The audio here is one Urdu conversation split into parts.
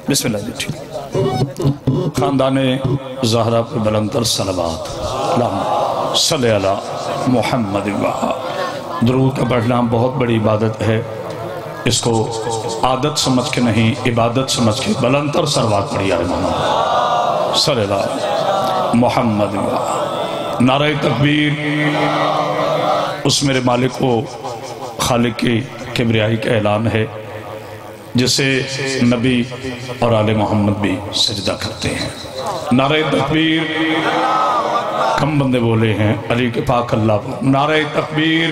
بسم اللہ دیکھیں خاندان زہرا پر بلندر صلوات اللہم صلی علی محمد درود کا پڑھنا بہت بڑی عبادت ہے، اس کو عادت سمجھ کے نہیں عبادت سمجھ کے بلندر صلوات پڑھی یا محمد صلی اللہ محمد نعرہ تکبیر۔ اس میرے مالک و خالق کی کبریائی کا اعلان ہے جسے نبی اور آل محمد بھی سجدہ کرتے ہیں۔ نعرہ تکبیر، کم بندے بولے ہیں علی کے پاک اللہ پر۔ نعرہ تکبیر،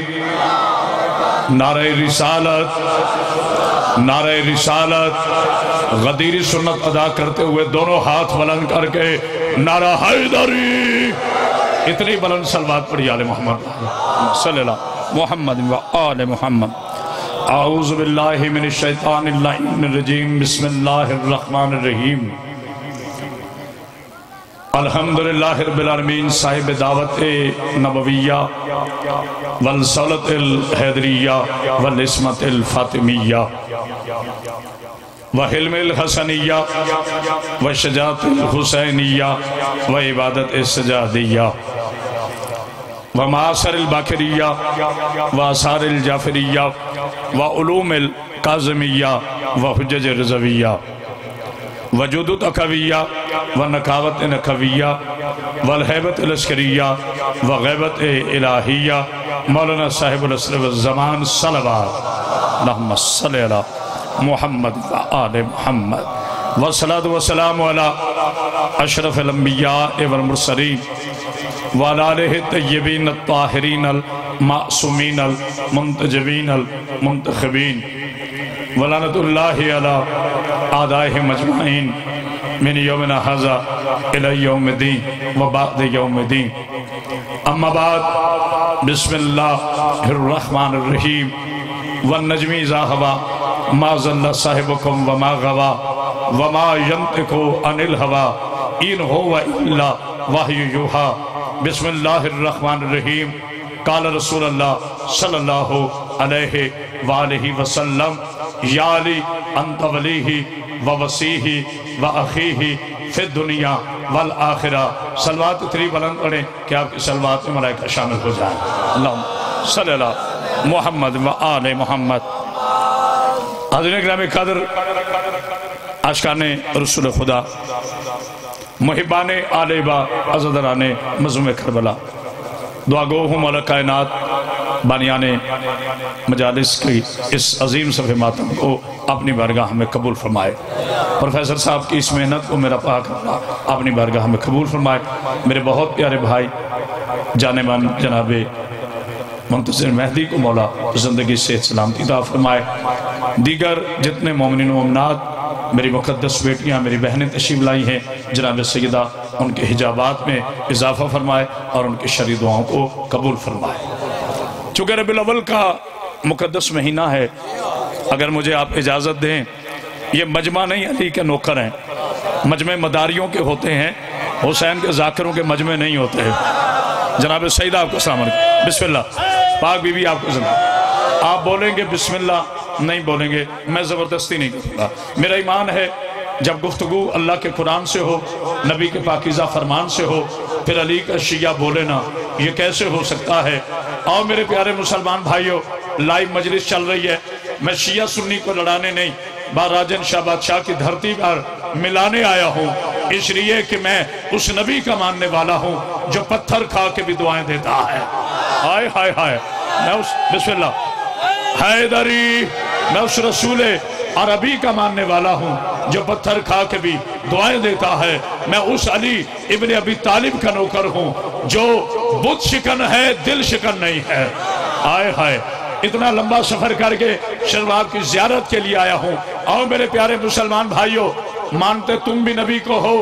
نعرہ رسالت، نعرہ رسالت، غدیر سنت ادا کرتے ہوئے دونوں ہاتھ بلند کر کے نعرہ حیدری، اتنی بلند صلوات پڑھی آل محمد صلی اللہ محمد و آل محمد۔ اعوذ باللہ من الشیطان الرجیم، بسم اللہ الرحمن الرحیم۔ الحمدللہ رب العالمین صاحب دعوت نبویہ والصولت الحیدریہ والعصمت الفاطمیہ وحلم الحسنیہ وشجاعت الحسینیہ وعبادت السجادیہ ومعاصر الباکریہ وآثار الجعفریہ وعلوم القاظمیہ وحجج رضویہ وجود تقویہ ونکاوت نقویہ والحیبت العسکریہ وغیبت الہیہ مولانا صاحب العصر والزمان صلوات اللہم صلی علی محمد و آل محمد والصلاة والسلام علی اشرف الانبیاء والمرسلین وعلی آلہ الطیبین الطاہرین المعصومین المنتجبین المنتخبین ولعنت اللہ علی اعدائہ مجمعین من یومنا ھذا الی یوم الدین و بعد یوم الدین۔ اما بعد، بسم اللہ الرحمن الرحیم۔ والنجم اذا ھوا ما ضل صاحبکم وما غوا وما ینطق عن الھوا ان ھو الا وحی یوحی۔ بسم اللہ الرحمن الرحیم۔ قال رسول اللہ صلی اللہ علیہ وآلہ وسلم یا علی انت ولیہ ووسیہ واخیہ فی الدنیا والآخرہ۔ صلوات اتنی بلند پڑھیں کہ آپ کی صلوات میں ملائکہ شامل ہو جائیں۔ اللہم صلی اللہ محمد و آل محمد۔ حضرین اکرام قدر، عاشقان رسول خدا، محبان آل با، عزاداران مظلوم کربلا، دعا گو ہوں مولا کائنات بانیان مجالس کی اس عظیم صفحہ ماتم کو اپنی بارگاہ میں قبول فرمائے۔ پروفیسر صاحب کی اس محنت کو میرا پاک اللہ اپنی بارگاہ میں قبول فرمائے۔ میرے بہت پیارے بھائی جانے من جناب منتظر مہدی کو مولا زندگی سے سلامتی عطا فرمائے۔ دیگر جتنے مومنین و مومنات، میری مقدس بیٹیاں، میری بہنیں تشریف لائی ہیں، جناب سیدہ ان کے حجابات میں اضافہ فرمائے اور ان کی شرعی دعاؤں کو قبول فرمائے۔ چونکہ ربیع الاول کا مقدس مہینہ ہے، اگر مجھے آپ اجازت دیں، یہ مجمع نہیں علی کے نوکر ہیں، مجمع مداریوں کے ہوتے ہیں، حسین کے ذاکروں کے مجمع نہیں ہوتے ہیں۔ جناب سیدہ آپ کو السلام علیکم، بسم اللہ، پاک بی بی آپ کو سلام۔ آپ بولیں گے بسم اللہ نہیں بولیں گے، میں زبردستی نہیں کروں گا۔ میرا ایمان ہے جب گفتگو اللہ کے قرآن سے ہو، نبی کے پاکیزہ فرمان سے ہو، پھر علی کا شیعہ بولے نا، یہ کیسے ہو سکتا ہے؟ اور میرے پیارے مسلمان بھائیوں، لائیو مجلس چل رہی ہے، میں شیعہ سنی کو لڑانے نہیں، باراجن شاہ بادشاہ کی دھرتی پر ملانے آیا ہوں، اس لیے کہ میں اس نبی کا ماننے والا ہوں جو پتھر کھا کے بھی دعائیں دیتا ہے۔ ہائے ہائے ہائے، میں اس بسم اللہ حیدری، میں اس رسول عربی کا ماننے والا ہوں جو پتھر کھا کے بھی دعائیں دیتا ہے۔ میں اس علی ابن ابی طالب کا نوکر ہوں جو بت شکن ہے، دل شکن نہیں ہے۔ آئے ہائے، اتنا لمبا سفر کر کے شروعات کی زیارت کے لیے آیا ہوں۔ اور میرے پیارے مسلمان بھائیوں، مانتے تم بھی نبی کو ہو،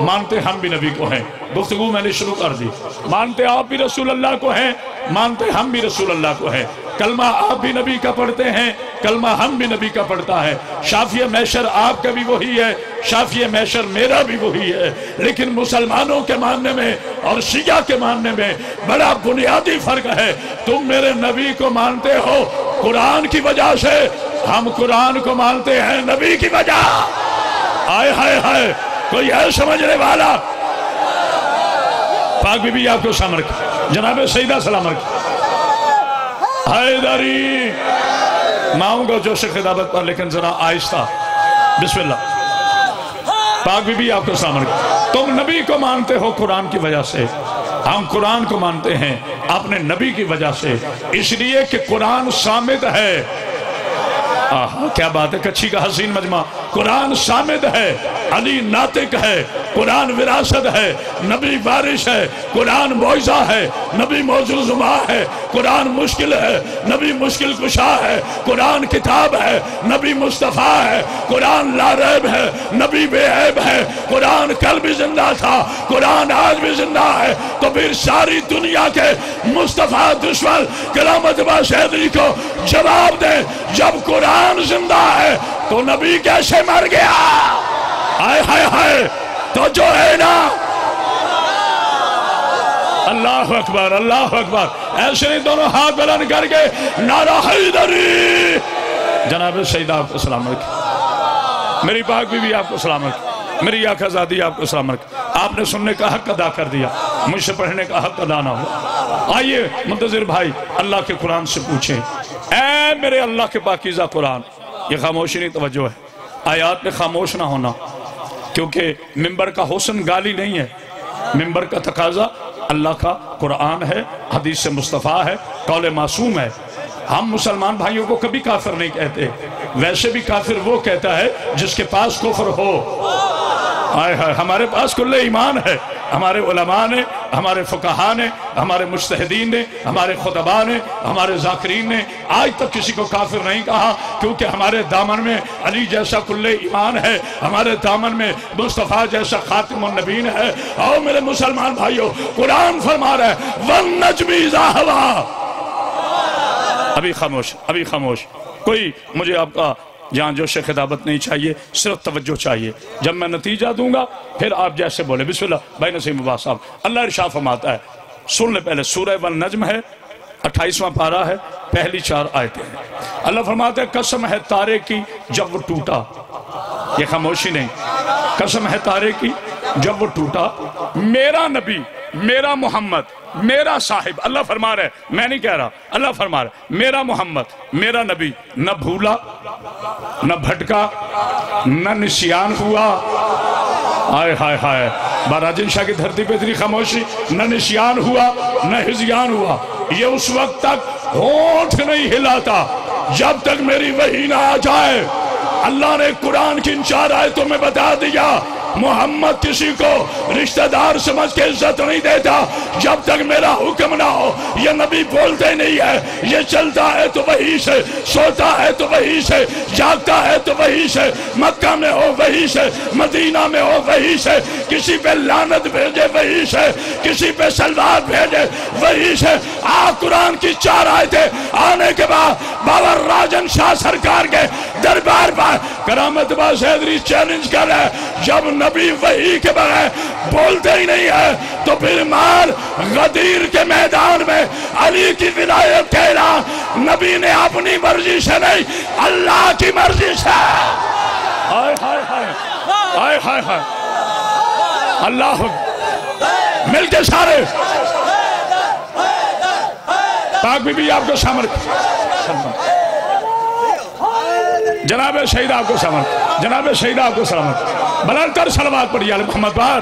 مانتے ہم بھی نبی کو ہیں۔ گفتگو میں نے شروع کر دی، مانتے آپ بھی رسول اللہ کو ہیں، مانتے ہم بھی رسول اللہ کو ہیں۔ کلمہ آپ بھی نبی کا پڑھتے ہیں، کلمہ ہم بھی نبی کا پڑھتا ہے۔ شافیہ محشر آپ کا بھی وہی ہے، شافیہ محشر میرا بھی وہی ہے، لیکن مسلمانوں کے ماننے میں اور شیعہ کے ماننے میں بڑا بنیادی فرق ہے۔ تم میرے نبی کو مانتے ہو قرآن کی وجہ سے، ہم قرآن کو مانتے ہیں نبی کی وجہ۔ آئے ہائے ہائے کوئی ہے سمجھنے والا؟ پاک بی بی آپ کو سلام رکھے، جناب سیدہ سلام رکھے۔ حیدری میں آؤں گا جوش خطابت پر، لیکن ذرا آہستہ، بسم اللہ۔ پاک بی بی آپ کو سلام رکھے۔ تم نبی کو مانتے ہو قرآن کی وجہ سے، ہم قرآن کو مانتے ہیں اپنے نبی کی وجہ سے، اس لیے کہ قرآن صامت ہے۔ کیا بات ہے، کچھی کا حسین مجمع۔ قرآن صامت ہے، علی ناطق ہے، قرآن وراثت ہے، نبی وارث ہے، قرآن معجزہ ہے، نبی موضوع زباں ہے، قرآن مشکل ہے، نبی مشکل کشا ہے، قرآن کتاب ہے، نبی مصطفیٰ ہے، قرآن لا ریب ہے، نبی بے عیب ہے، قرآن کل بھی زندہ تھا، قرآن آج بھی زندہ ہے۔ تو پھر ساری دنیا کے مصطفیٰ دشمن کرامت باش حیدری کو جواب دیں، جب قرآن زندہ ہے تو نبی کیسے مر گیا؟ ہائے ہائے ہائے، تو جو ہے نا، اللہ اکبر اللہ اکبر، ایسے نہیں دونوں ہاتھ بلند کر کے نعرہ حیدری۔ جناب سیدہ آپ کو سلام رکھے، میری پاک بی بی آپ کو سلام رکھے، میری آقا زادی آپ کو سلام رکھے۔ آپ نے سننے کا حق ادا کر دیا، مجھ سے پڑھنے کا حق ادا نہ ہوا۔ آئیے منتظر بھائی اللہ کے قرآن سے پوچھیں، اے میرے اللہ کے پاکیزہ قرآن، یہ خاموشی نہیں توجہ ہے، آیات میں خاموش نہ ہونا، کیونکہ منبر کا حسن گالی نہیں ہے، منبر کا تقاضا اللہ کا قرآن ہے، حدیث مصطفیٰ ہے، قول معصوم ہے۔ ہم مسلمان بھائیوں کو کبھی کافر نہیں کہتے، ویسے بھی کافر وہ کہتا ہے جس کے پاس کفر ہو۔ ہمارے پاس کل ایمان ہے، ہمارے علماء نے، ہمارے فقہاء نے، ہمارے مجتہدین نے، ہمارے خطباء نے، ہمارے ذاکرین نے آج تک کسی کو کافر نہیں کہا، کیونکہ ہمارے دامن میں علی جیسا کل ایمان ہے، ہمارے دامن میں مصطفیٰ جیسا خاتم النبیین ہے۔ اور میرے مسلمان بھائیوں، قرآن فرما رہا ہے وَالنَّجْمِ إِذَا هَوَىٰ۔ ابھی خاموش، ابھی خاموش، کوئی مجھے آپ کا جان جوش خطابت نہیں چاہیے، صرف توجہ چاہیے۔ جب میں نتیجہ دوں گا پھر آپ جیسے بولے۔ بسم اللہ بھائی نسیم عباس صاحب، اللہ ارشاد فرماتا ہے، سن لے پہلے، سورہ والنجم ہے، 28واں پارہ ہے، پہلی 4 آیتیں ہیں۔ اللہ فرماتا ہے قسم ہے تارے کی جب وہ ٹوٹا، یہ خاموشی نہیں، قسم ہے تارے کی جب وہ ٹوٹا، میرا نبی، میرا محمد، میرا صاحب، اللہ فرما رہا ہے، میں نہیں کہہ رہا، اللہ فرما رہا ہے، میرا محمد، میرا نبی نہ بھولا، نہ بھٹکا، نہ نسیان ہوا۔ آئے ہائے ہائے، باراجن شاہ کی دھرتی پہ اتنی خاموشی، نہ نسیان ہوا، نہ ہزیان ہوا۔ یہ اس وقت تک ہونٹ نہیں ہلاتا جب تک میری وحی نہ آ جائے۔ اللہ نے قرآن کی ان 4 آیتوں میں بتا دیا، محمد کسی کو رشتہ دار سمجھ کے عزت نہیں دیتا جب تک میرا حکم نہ ہو۔ یہ نبی بولتے نہیں ہے، یہ چلتا ہے تو وہی سے، سوتا ہے تو وہی سے، جاگتا ہے تو وہی سے، مکہ میں ہو وہی سے، مدینہ میں ہو وہی سے، کسی پہ لعنت بھیجے وہی سے، کسی پہ سلوات بھیجے وہی سے۔ قرآن کی 4 آیتیں آنے کے بعد باور راجن شاہ سرکار کے دربار پر کرامت باز حیدری چیلنج کر رہے، جب نبی وحی کے بغیر بولتے ہی نہیں ہے تو پھر مار غدیر کے میدان میں علی کی ولایت کا اعلان نبی نے اپنی مرضی سے نہیں، اللہ کی مرضی سے۔ ہائے ہائے ہائے ہائے ہائے ہائے، اللہ مل کے سارے پاک بی بی آپ کو سامر، جناب شہید آپ کو سامر، جناب شہید آپ کو سلامت، بلندتر صلوات پڑھیے علی محمد بار۔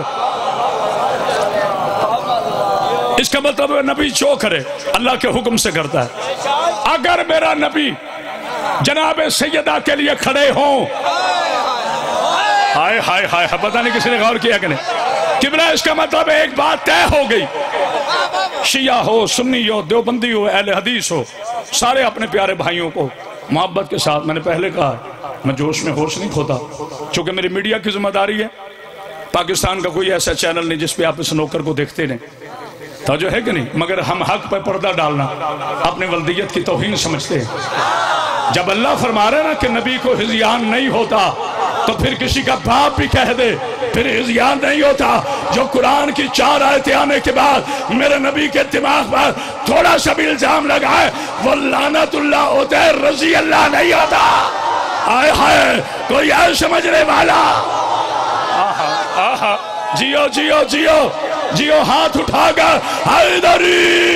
اس کا مطلب ہے نبی جو کرے اللہ کے حکم سے کرتا ہے۔ اگر میرا نبی جناب سیدہ کے لیے کھڑے ہوں، ہائے ہائے ہائے، پتہ نہیں کسی نے غور کیا کہ نہیں، قبلہ اس کا مطلب ہے ایک بات طے ہو گئی، شیعہ ہو، سنی ہو، دیوبندی ہو، اہل حدیث ہو، سارے اپنے پیارے بھائیوں کو محبت کے ساتھ، میں نے پہلے کہا میں جوش میں ہوش نہیں کھوتا، چونکہ میری میڈیا کی ذمہ داری ہے، پاکستان کا کوئی ایسا چینل نہیں جس پہ آپ اس نوکر کو دیکھتے نہیں، توجہ ہے کہ نہیں، مگر ہم حق پہ پردہ ڈالنا اپنے ولدیت کی توہین سمجھتے ہیں۔ جب اللہ فرما رہے نا کہ نبی کو ہذیان نہیں ہوتا تو پھر کسی کا باپ بھی کہہ دے پھر ہذیان نہیں ہوتا۔ جو قرآن کی 4 آیتیں آنے کے بعد میرے نبی کے دماغ پر تھوڑا سا بھی الزام لگائے وہ لعنت اللہ ہوتا ہے، رضی اللہ نہیں ہوتا۔ آئے ہائے، کوئی ہے سمجھنے والا؟ آہا جیو جیو جیو جیو ہاتھ اٹھا کر حیدری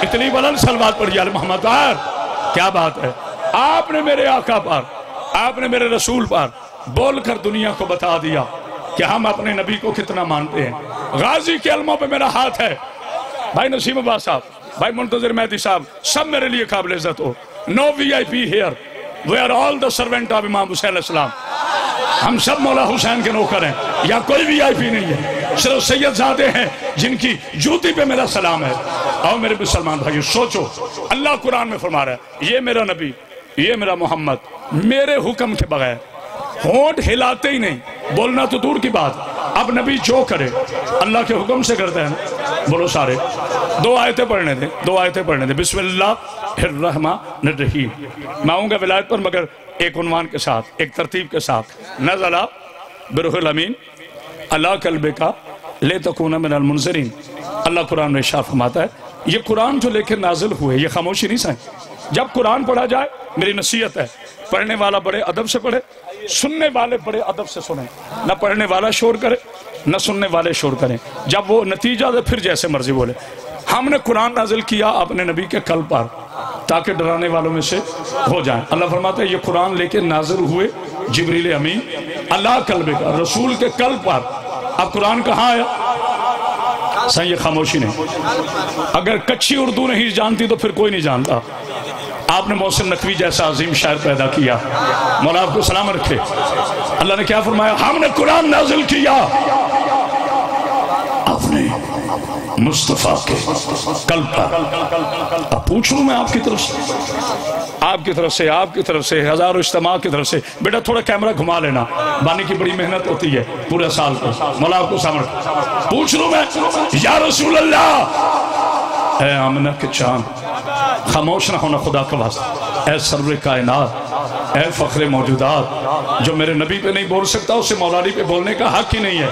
اتنی بلند صلوات پڑھی آل محمد پر. کیا بات ہے. آپ نے میرے آقا پر آپ نے میرے رسول پر بول کر دنیا کو بتا دیا کہ ہم اپنے نبی کو کتنا مانتے ہیں. غازی کے علموں پہ میرا ہاتھ ہے. بھائی نسیم عباس صاحب, بھائی منتظر مہدی صاحب, سب میرے لیے قابل عزت ہو. No V I P here, we are all the servant of Imam Hussain علیہ السلام. ہم سب مولا حسین کے نوکر ہیں. یا کوئی وی آئی پی نہیں ہے, صرف سید زادے ہیں جن کی جوتی پہ میرا سلام ہے. اور میرے مسلمان بھائیو سوچو, اللہ قرآن میں فرما رہا ہے یہ میرا نبی, یہ میرا محمد میرے حکم کے بغیر ہونٹ ہلاتے ہی نہیں. بولنا تو دور کی بات, اب نبی جو کرے اللہ کے حکم سے کرتا ہے. بولو سارے, 2 آیتیں پڑھنے دیں, 2 آیتیں پڑھنے دیں. بسم اللہ الرحمن الرحیم. میں آؤں گا ولایت پر مگر ایک عنوان کے ساتھ, ایک ترتیب کے ساتھ. نزل بروح الامین اللہ قلبک لتکون من المنذرین. اللہ قرآن میں ارشاد فرماتا ہے یہ قرآن جو لے کے نازل ہوئے یہ خاموشی نہیں سائیں. جب قرآن پڑھا جائے میری نصیحت ہے, پڑھنے والا بڑے ادب سے پڑھے, سننے والے بڑے ادب سے سنیں. نہ پڑھنے والا شور کرے نہ سننے والے شور کریں. جب وہ نتیجہ دے پھر جیسے مرضی بولے. ہم نے قرآن نازل کیا اپنے نبی کے قلب پر تاکہ ڈرانے والوں میں سے ہو جائیں. اللہ فرماتا ہے یہ قرآن لے کے نازل ہوئے جبریل امین اللہ قلب کا, رسول کے قلب پر. اب قرآن کہاں آیا؟ سائیں یہ خاموشی نہیں. اگر کچھی اردو نہیں جانتی تو پھر کوئی نہیں جانتا. آپ نے محسن نقوی جیسا عظیم شاعر پیدا کیا, مولا آپ کو سلام رکھے. اللہ نے کیا فرمایا؟ ہم نے قرآن نازل کیا آپ نے مصطفیٰ کے قلب پر. اب پوچھ لوں میں آپ کی طرف سے, آپ کی طرف سے, آپ کی طرف سے, ہزاروں اجتماع کی طرف سے, بیٹا تھوڑا کیمرہ گھما لینا, بانی کی بڑی محنت ہوتی ہے پورے سال پر. مولا آپ کو سامنے پوچھ لوں میں, یا رسول اللہ, اے آمنہ کے چاند, خاموش نہ ہونا خدا کا واسطہ, اے سرور کائنات, اے فخر موجودات, جو میرے نبی پہ نہیں بول سکتا اسے مولا علی پہ بولنے کا حق ہی نہیں ہے,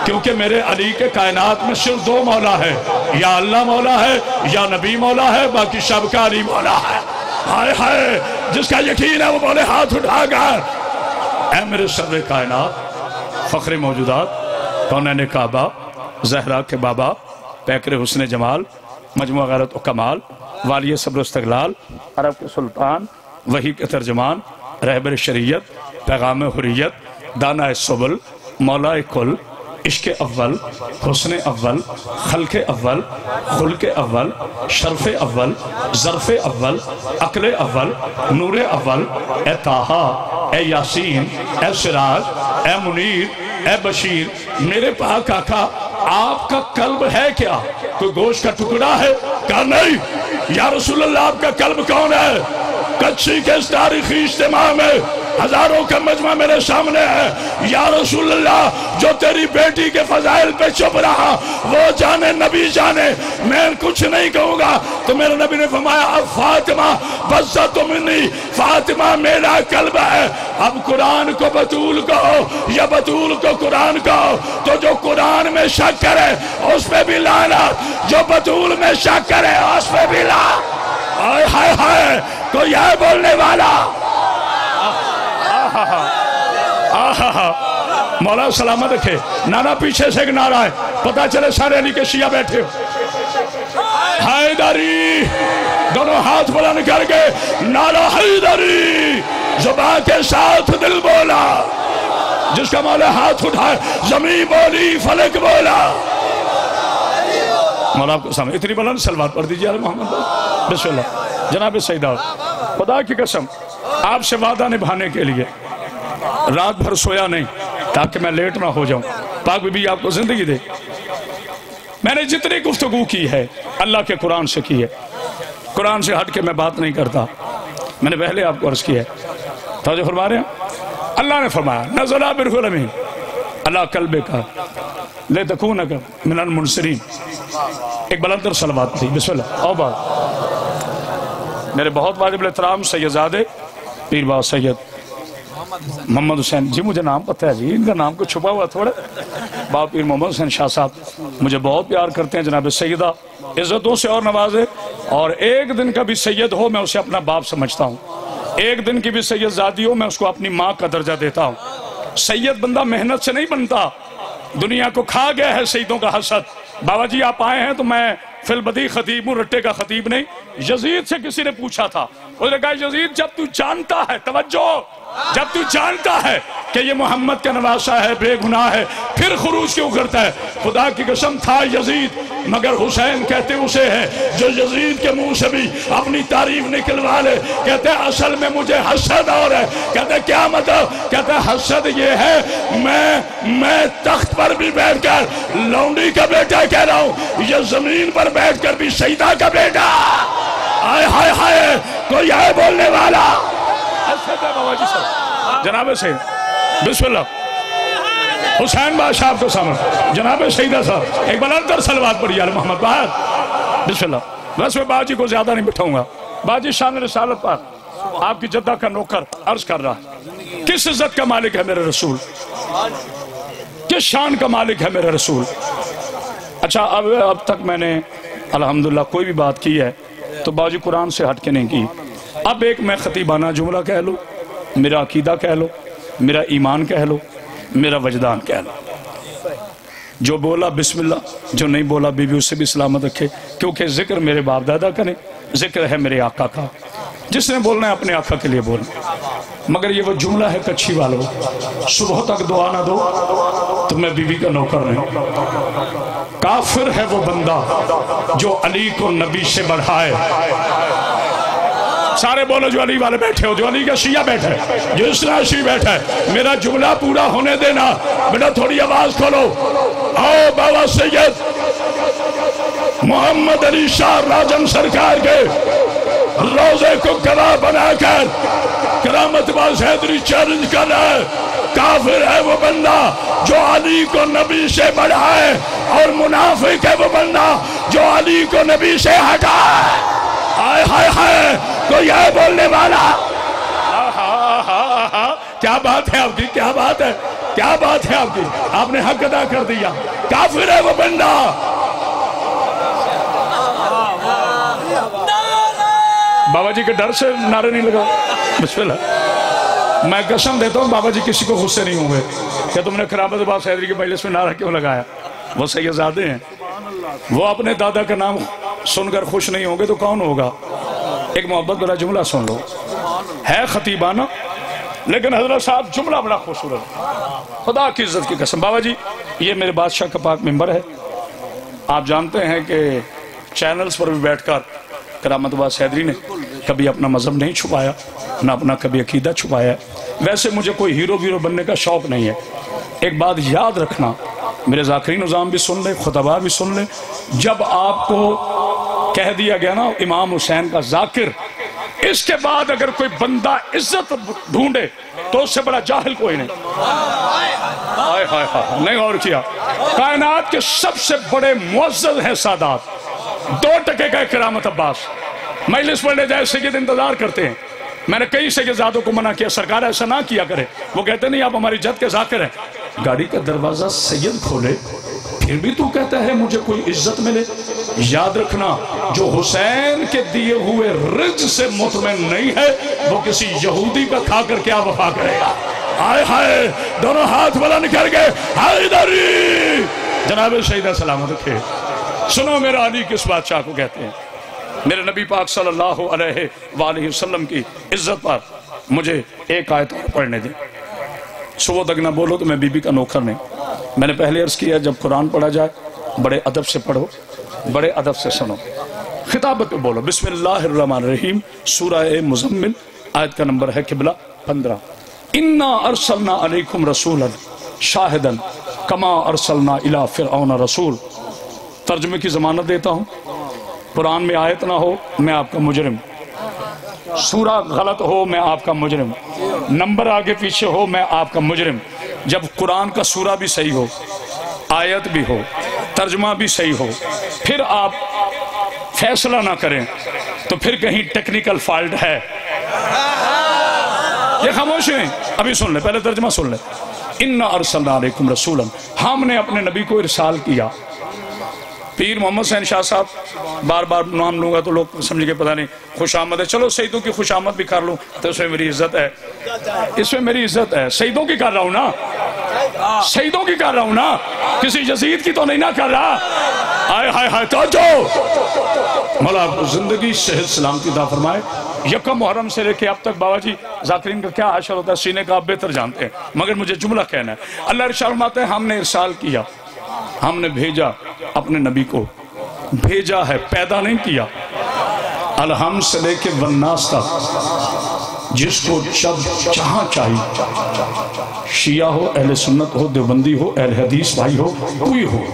کیونکہ میرے علی کے کائنات میں صرف 2 مولا ہے, یا اللہ مولا ہے یا نبی مولا ہے, باقی سب کا علی مولا ہے. ہائے ہائے, جس کا یقین ہے وہ بولے ہاتھ اٹھا کر, اے میرے سرور کائنات, فخر موجودات, کونین کعبہ, زہرا کے بابا, پیکر حسن جمال, مجموع غیرت و کمال, والی صبر و استقلال, عرب کے سلطان, وحی کے ترجمان, رہبر شریعت, پیغام حریت, دانہ سبل, مولا کل, عشق اول, حسن اول, خلق اول, خلق اول, شرف اول, ظرف اول, عقل اول, نور اول, اے طٰہٰ, اے یاسین, اے سراج, اے منیر, اے بشیر. میرے پاک آقا آپ کا قلب ہے کیا؟ کوئی گوشت کا ٹکڑا ہے؟ کہا نہیں. یا رسول اللہ آپ کا قلب کون ہے؟ کچھی کے اس تاریخی اجتماع میں ہزاروں کا مجمع میرے سامنے ہے. یا رسول اللہ, جو تیری بیٹی کے فضائل پہ چپ رہا وہ جانے, نبی جانے, میں کچھ نہیں کہوں گا. تو میرے نبی نے فرمایا اب فاطمہ بزت منی, فاطمہ میرا قلب ہے. اب قرآن کو بطول کہو یا بطول کو قرآن کہو. تو جو قرآن میں شک کرے اس پہ بھی لعنت, جو بطول میں شک کرے اس پہ بھی لعنت. ہائے ہائے ہائے, کوئی ہے بولنے والا؟ مولا سلامت رکھے. نعرہ پیچھے سے ایک نعرہ ہے, پتہ چلے سارے علی کے شیعہ بیٹھے ہو. حیدری, دونوں ہاتھ بلند کر کے نعرہ حیدری, زبان کے ساتھ دل بولا, جس کا مولا ہاتھ اٹھائے زمین بولی فلک بولا. مولا آپ کو سامنے اتنی بلند صلوات پڑھ دیجیے محمد. بسم اللہ. جناب سیدہ, خدا کی قسم آپ سے وعدہ نبھانے کے لیے رات بھر سویا نہیں تاکہ میں لیٹ نہ ہو جاؤں. پاک بی بی آپ کو زندگی دے. میں نے جتنی گفتگو کی ہے اللہ کے قرآن سے کی ہے, قرآن سے ہٹ کے میں بات نہیں کرتا. میں نے پہلے آپ کو عرض کیا ہے, توجہ فرما رہے ہیں. اللہ نے فرمایا نزل بروح الامین اللہ قلبک لتکون من المنذرین. ایک بلندر صلوات تھی. بسم اللہ. اور بات میرے بہت واجب الاحترام سید زادے پیر بابا سید محمد حسین جی, مجھے نام پتہ ہے جی, ان کا نام کو چھپا ہوا تھوڑا. بابا پیر محمد حسین شاہ صاحب مجھے بہت پیار کرتے ہیں. جناب سیدہ عزتوں سے اور نوازے, اور ایک دن کا بھی سید ہو میں اسے اپنا باپ سمجھتا ہوں. ایک دن کی بھی سید زادی ہو میں اس کو اپنی ماں کا درجہ دیتا ہوں. سید بندہ محنت سے نہیں بنتا, دنیا کو کھا گیا ہے سیدوں کا حسد. بابا جی آپ آئے ہیں تو میں فی البدی خطیب ہوں، رٹے کا خطیب نہیں. یزید سے کسی نے پوچھا تھا، اس نے کہا یزید جب تو جانتا ہے، توجہ، جب تو جانتا ہے کہ یہ محمد کا نواسا ہے، بے گناہ ہے، پھر خروج کیوں کرتا ہے؟ خدا کی قسم تھا یزید، مگر حسین کہتے اسے ہے جو یزید کے منہ سے بھی اپنی تعریف نکلوا لے. کہتے اصل میں مجھے حسد اور ہے. کہتے کیا مطلب؟ کہتے حسد یہ ہے میں تخت پر بھی بیٹھ کر لونڈی کا بیٹا کہہ رہا ہوں، یہ زمین پر بیٹھ کر بھی سیدہ کا بیٹا. آئے ہائے ہائے، کوئی آئے بولنے والا. بابا جی صاحب جناب سید بسم اللہ حسین بادشاہ آپ کو سامنے جناب سیدہ صاحب ایک بلندر صلوات پڑھی آل محمد باہر بسم اللہ. بس میں باجی کو زیادہ نہیں بٹھاؤں گا. باجی شان رسالت پر آپ کی جدہ کا نوکر عرض کر رہا ہے، کس عزت کا مالک ہے میرے رسول، کس شان کا مالک ہے میرے رسول. اچھا اب تک میں نے الحمدللہ کوئی بھی بات کی ہے تو باجی قرآن سے ہٹ کے نہیں کی. اب ایک میں خطیبانہ جملہ کہہ لو، میرا عقیدہ کہہ لو، میرا ایمان کہہ لو، میرا وجدان کہہ لو. جو بولا بسم اللہ، جو نہیں بولا بی بی اس سے بھی سلامت رکھے، کیونکہ ذکر میرے باپ دادا کریں، ذکر ہے میرے آقا کا. جس نے بولنا ہے اپنے آقا کے لیے بولنا. مگر یہ وہ جملہ ہے کچھی والو، صبح تک دعا نہ دو تو میں بی بی کا نوکر نہیں. کافر ہے وہ بندہ جو علی کو نبی سے بڑھائے. سارے بولو جو علی والے بیٹھے ہو، جو علی کا شیعہ بیٹھا ہے، جو اسلام شیعہ بیٹھا ہے. میرا جملہ پورا ہونے دینا. بیٹا تھوڑی آواز کھولو. آؤ بابا سید محمد علی شاہ راجم سرکار کے روزے کو گواہ بنا کر کرامت باز حیدری چیلنج کر رہا ہے. کافر ہے وہ بندہ جو علی کو نبی سے بڑھائے، اور منافق ہے وہ بندہ جو علی کو نبی سے ہٹائے. آئے ہائے ہائے، کوئی ہے بولنے والا؟ کیا بات ہے آپ کی، کیا بات ہے، کیا بات ہے آپ کی. آپ نے حق ادا کر دیا. کافر ہے وہ بندہ. بابا جی کے ڈر سے نعرے نہیں لگا. بسم اللہ. میں قسم دیتا ہوں بابا جی کسی کو غصے نہیں ہوئے کہ تم نے کرامت باز حیدری کے مجلس میں نعرہ کیوں لگایا. وہ سیدزادے ہیں، وہ اپنے دادا کا نام سن کر خوش نہیں ہوں گے تو کون ہوگا. ایک محبت بڑا جملہ سن لو، ہے خطیبانہ لیکن حضرت صاحب جملہ بڑا خوبصورت. خدا کی عزت کی قسم بابا جی یہ میرے بادشاہ کا پاک ممبر ہے. آپ جانتے ہیں کہ چینلز پر بھی بیٹھ کر کرامت باز حیدری نے کبھی اپنا مذہب نہیں چھپایا، نہ اپنا کبھی عقیدہ چھپایا. ویسے مجھے کوئی ہیرو بننے کا شوق نہیں ہے. ایک بات یاد رکھنا، میرے ذاکرین نظام بھی سن لیں، خطبہ بھی سن لیں. جب آپ کو کہہ دیا گیا نا امام حسین کا ذاکر، اس کے بعد اگر کوئی بندہ عزت ڈھونڈے تو اس سے بڑا جاہل کوئی نہیں. ہائے ہائے ہائے، نہیں غور کیا. کائنات کے سب سے بڑے معزز ہیں سادات. 2 ٹکے کا کرامت عباس مجلس پڑھنے جائے سید انتظار کرتے ہیں. میں نے کئی سیدزادوں کو منع کیا، سرکار ایسا نہ کیا کرے. وہ کہتے نہیں آپ ہماری جد کے ذاکر ہیں. گاڑی کا دروازہ سید کھولے پھر بھی تو کہتا ہے مجھے کوئی عزت ملے. یاد رکھنا جو حسین کے دیے ہوئے رزق سے مطمئن نہیں ہے وہ کسی یہودی کا کھا کر کیا وفا کرے گا. آئے ہائے، دونوں ہاتھ بلند کر کے حیدری. جناب سیدہ سلامت رکھے. سنو میرا علی کس بادشاہ کو کہتے ہیں. میرے نبی پاک صلی اللہ علیہ وآلہ وسلم کی عزت پر مجھے ایک آیت اور پڑھنے دیں. صبح تک نہ بولو تو میں بی بی کا نوکر نہیں. میں نے پہلے عرض کیا جب قرآن پڑھا جائے بڑے ادب سے پڑھو، بڑے ادب سے سنو. خطابت پہ بولو. بسم اللہ الرحمن الرحیم. سورہ مزمل آیت کا نمبر ہے قبلہ 15. انا ارسلنا علیکم رسولا شاہدا کما ارسلنا الی فرعون رسول. ترجمے کی ضمانت دیتا ہوں، قرآن میں آیت نہ ہو میں آپ کا مجرم، سورہ غلط ہو میں آپ کا مجرم، نمبر آگے پیچھے ہو میں آپ کا مجرم. جب قرآن کا سورہ بھی صحیح ہو، آیت بھی ہو، ترجمہ بھی صحیح ہو، پھر آپ فیصلہ نہ کریں تو پھر کہیں ٹیکنیکل فالٹ ہے. یہ خاموش ہیں. ابھی سن لیں، پہلے ترجمہ سن لیں. انا ارسلنا علیکم رسولا، ہم نے اپنے نبی کو ارسال کیا. پیر محمد حسین شاہ صاحب بار بار نام لوں گا تو لوگ سمجھ کے پتہ نہیں خوش آمد ہے. چلو سیدوں کی خوش آمد بھی کر لوں تو اس میں میری عزت ہے، اس میں میری عزت ہے. سیدوں کی کر رہا ہوں نا. شہیدوں کی کر رہا ہوں نا، کسی یزید کی تو نہیں نہ کر رہا۔ آئے ہائے ہائے توجہ، مولا آپ کو زندگی صحت سلامتی عطا فرمائے۔ یکم محرم سے لے کے اب تک بابا جی ذاکرین کا کیا حشر ہوتا ہے سینے کا آپ بہتر جانتے ہیں، مگر مجھے جملہ کہنا ہے۔ اللہ ارشاد فرماتے ہیں ہم نے ارسال کیا، ہم نے بھیجا اپنے نبی کو، بھیجا ہے پیدا نہیں کیا۔ الہم سے لے کے والناس تک، جس کو جب جہاں چاہیے، شیعہ ہو، اہل سنت ہو، دیوبندی ہو، اہل حدیث بھائی ہو، کوئی ہو،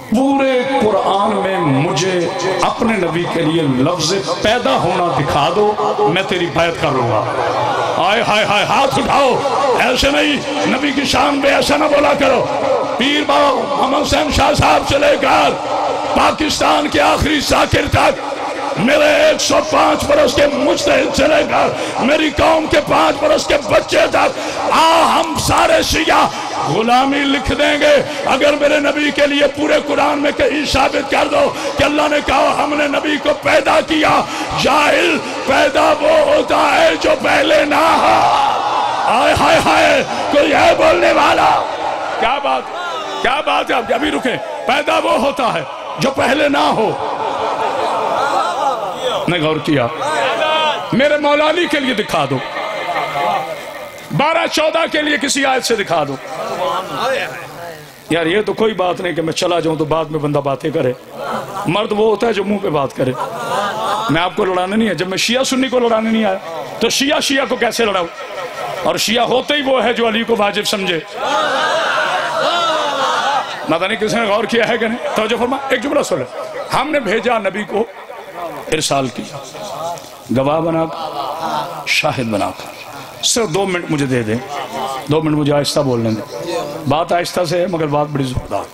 پورے قرآن میں مجھے اپنے نبی کے لیے لفظ پیدا ہونا دکھا دو، میں تیری بیعت کر لوں گا۔ آئے ہائے ہائے، ہاتھ اٹھاؤ، ایسے نہیں، نبی کی شان پہ ایسا نہ بولا کرو۔ پیر بابا محمد حسین شاہ صاحب سے لے کر پاکستان کے آخری ذاکر تک، میرے 105 برس کے مجتہد سے لے کر میری قوم کے 5 برس کے بچے تک، ہم سارے شیعہ غلامی لکھ دیں گے اگر میرے نبی کے لیے پورے قرآن میں کہیں ثابت کر دو کہ اللہ نے کہا ہم نے نبی کو پیدا کیا۔ جاہل، پیدا وہ ہوتا ہے جو پہلے نہ ہو۔ آئے ہائے ہائے، کوئی ہے بولنے والا؟ کیا بات ہے؟ آپ ابھی رکیں، پیدا وہ ہوتا ہے جو پہلے نہ ہو۔ نے غور کیا؟ میرے مولا علی کے لیے دکھا دو، 12-14 کے لیے کسی آیت سے دکھا دو۔ یار یہ تو کوئی بات نہیں کہ میں چلا جاؤں تو بعد میں بندہ باتیں کرے۔ مرد وہ ہوتا ہے جو منہ پہ بات کرے۔ میں آپ کو لڑانا نہیں ہے، جب میں شیعہ سنی کو لڑانے نہیں آیا تو شیعہ کو کیسے لڑاؤں؟ اور شیعہ ہوتے ہی وہ ہے جو علی کو واجب سمجھے۔ پتہ نہیں کسی نے غور کیا ہے کہ نہیں؟ توجہ فرما، ایک جملہ سن لے، ہم نے بھیجا نبی کو، ارسال کیا، گواہ بنا کر، شاہد بنا کر۔ صرف 2 منٹ مجھے دے دیں، 2 منٹ مجھے آہستہ بولنے دیں، بات آہستہ سے ہے مگر بات بڑی زوردار۔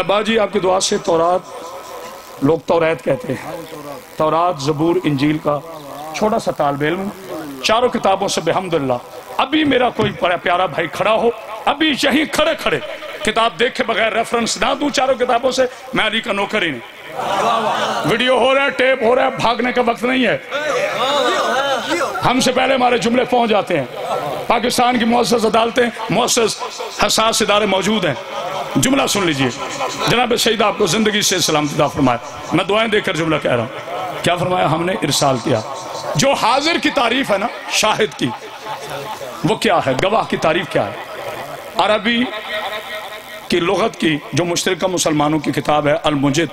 باجی آپ کی دعا سے تورات، لوگ توریت کہتے ہیں، تورات، زبور، انجیل کا چھوٹا سا طالب علم، چاروں کتابوں سے بحمدللہ ابھی میرا کوئی پیارا بھائی کھڑا ہو، ابھی یہیں کھڑے کھڑے کتاب دیکھے بغیر ریفرنس نہ دوں چاروں کتابوں سے، میں علی کا نوکر ہی نہیں۔ ویڈیو ہو رہا ہے، ٹیپ ہو رہا ہے، بھاگنے کا وقت نہیں ہے۔ ہم سے پہلے ہمارے جملے پہنچ جاتے ہیں۔ پاکستان کی معزز عدالتیں، معزز حساس ادارے موجود ہیں، جملہ سن لیجئے۔ جناب سید آپ کو زندگی سے سلامتی عطا فرمائے۔ میں دعائیں دے کر جملہ کہہ رہا ہوں۔ کیا فرمایا؟ ہم نے ارسال کیا۔ جو حاضر کی تعریف ہے نا، شاہد کی، وہ کیا ہے؟ گواہ کی تعریف کیا ہے؟ عربی کی لغت کی جو مشترکہ مسلمانوں کی کتاب ہے المجد،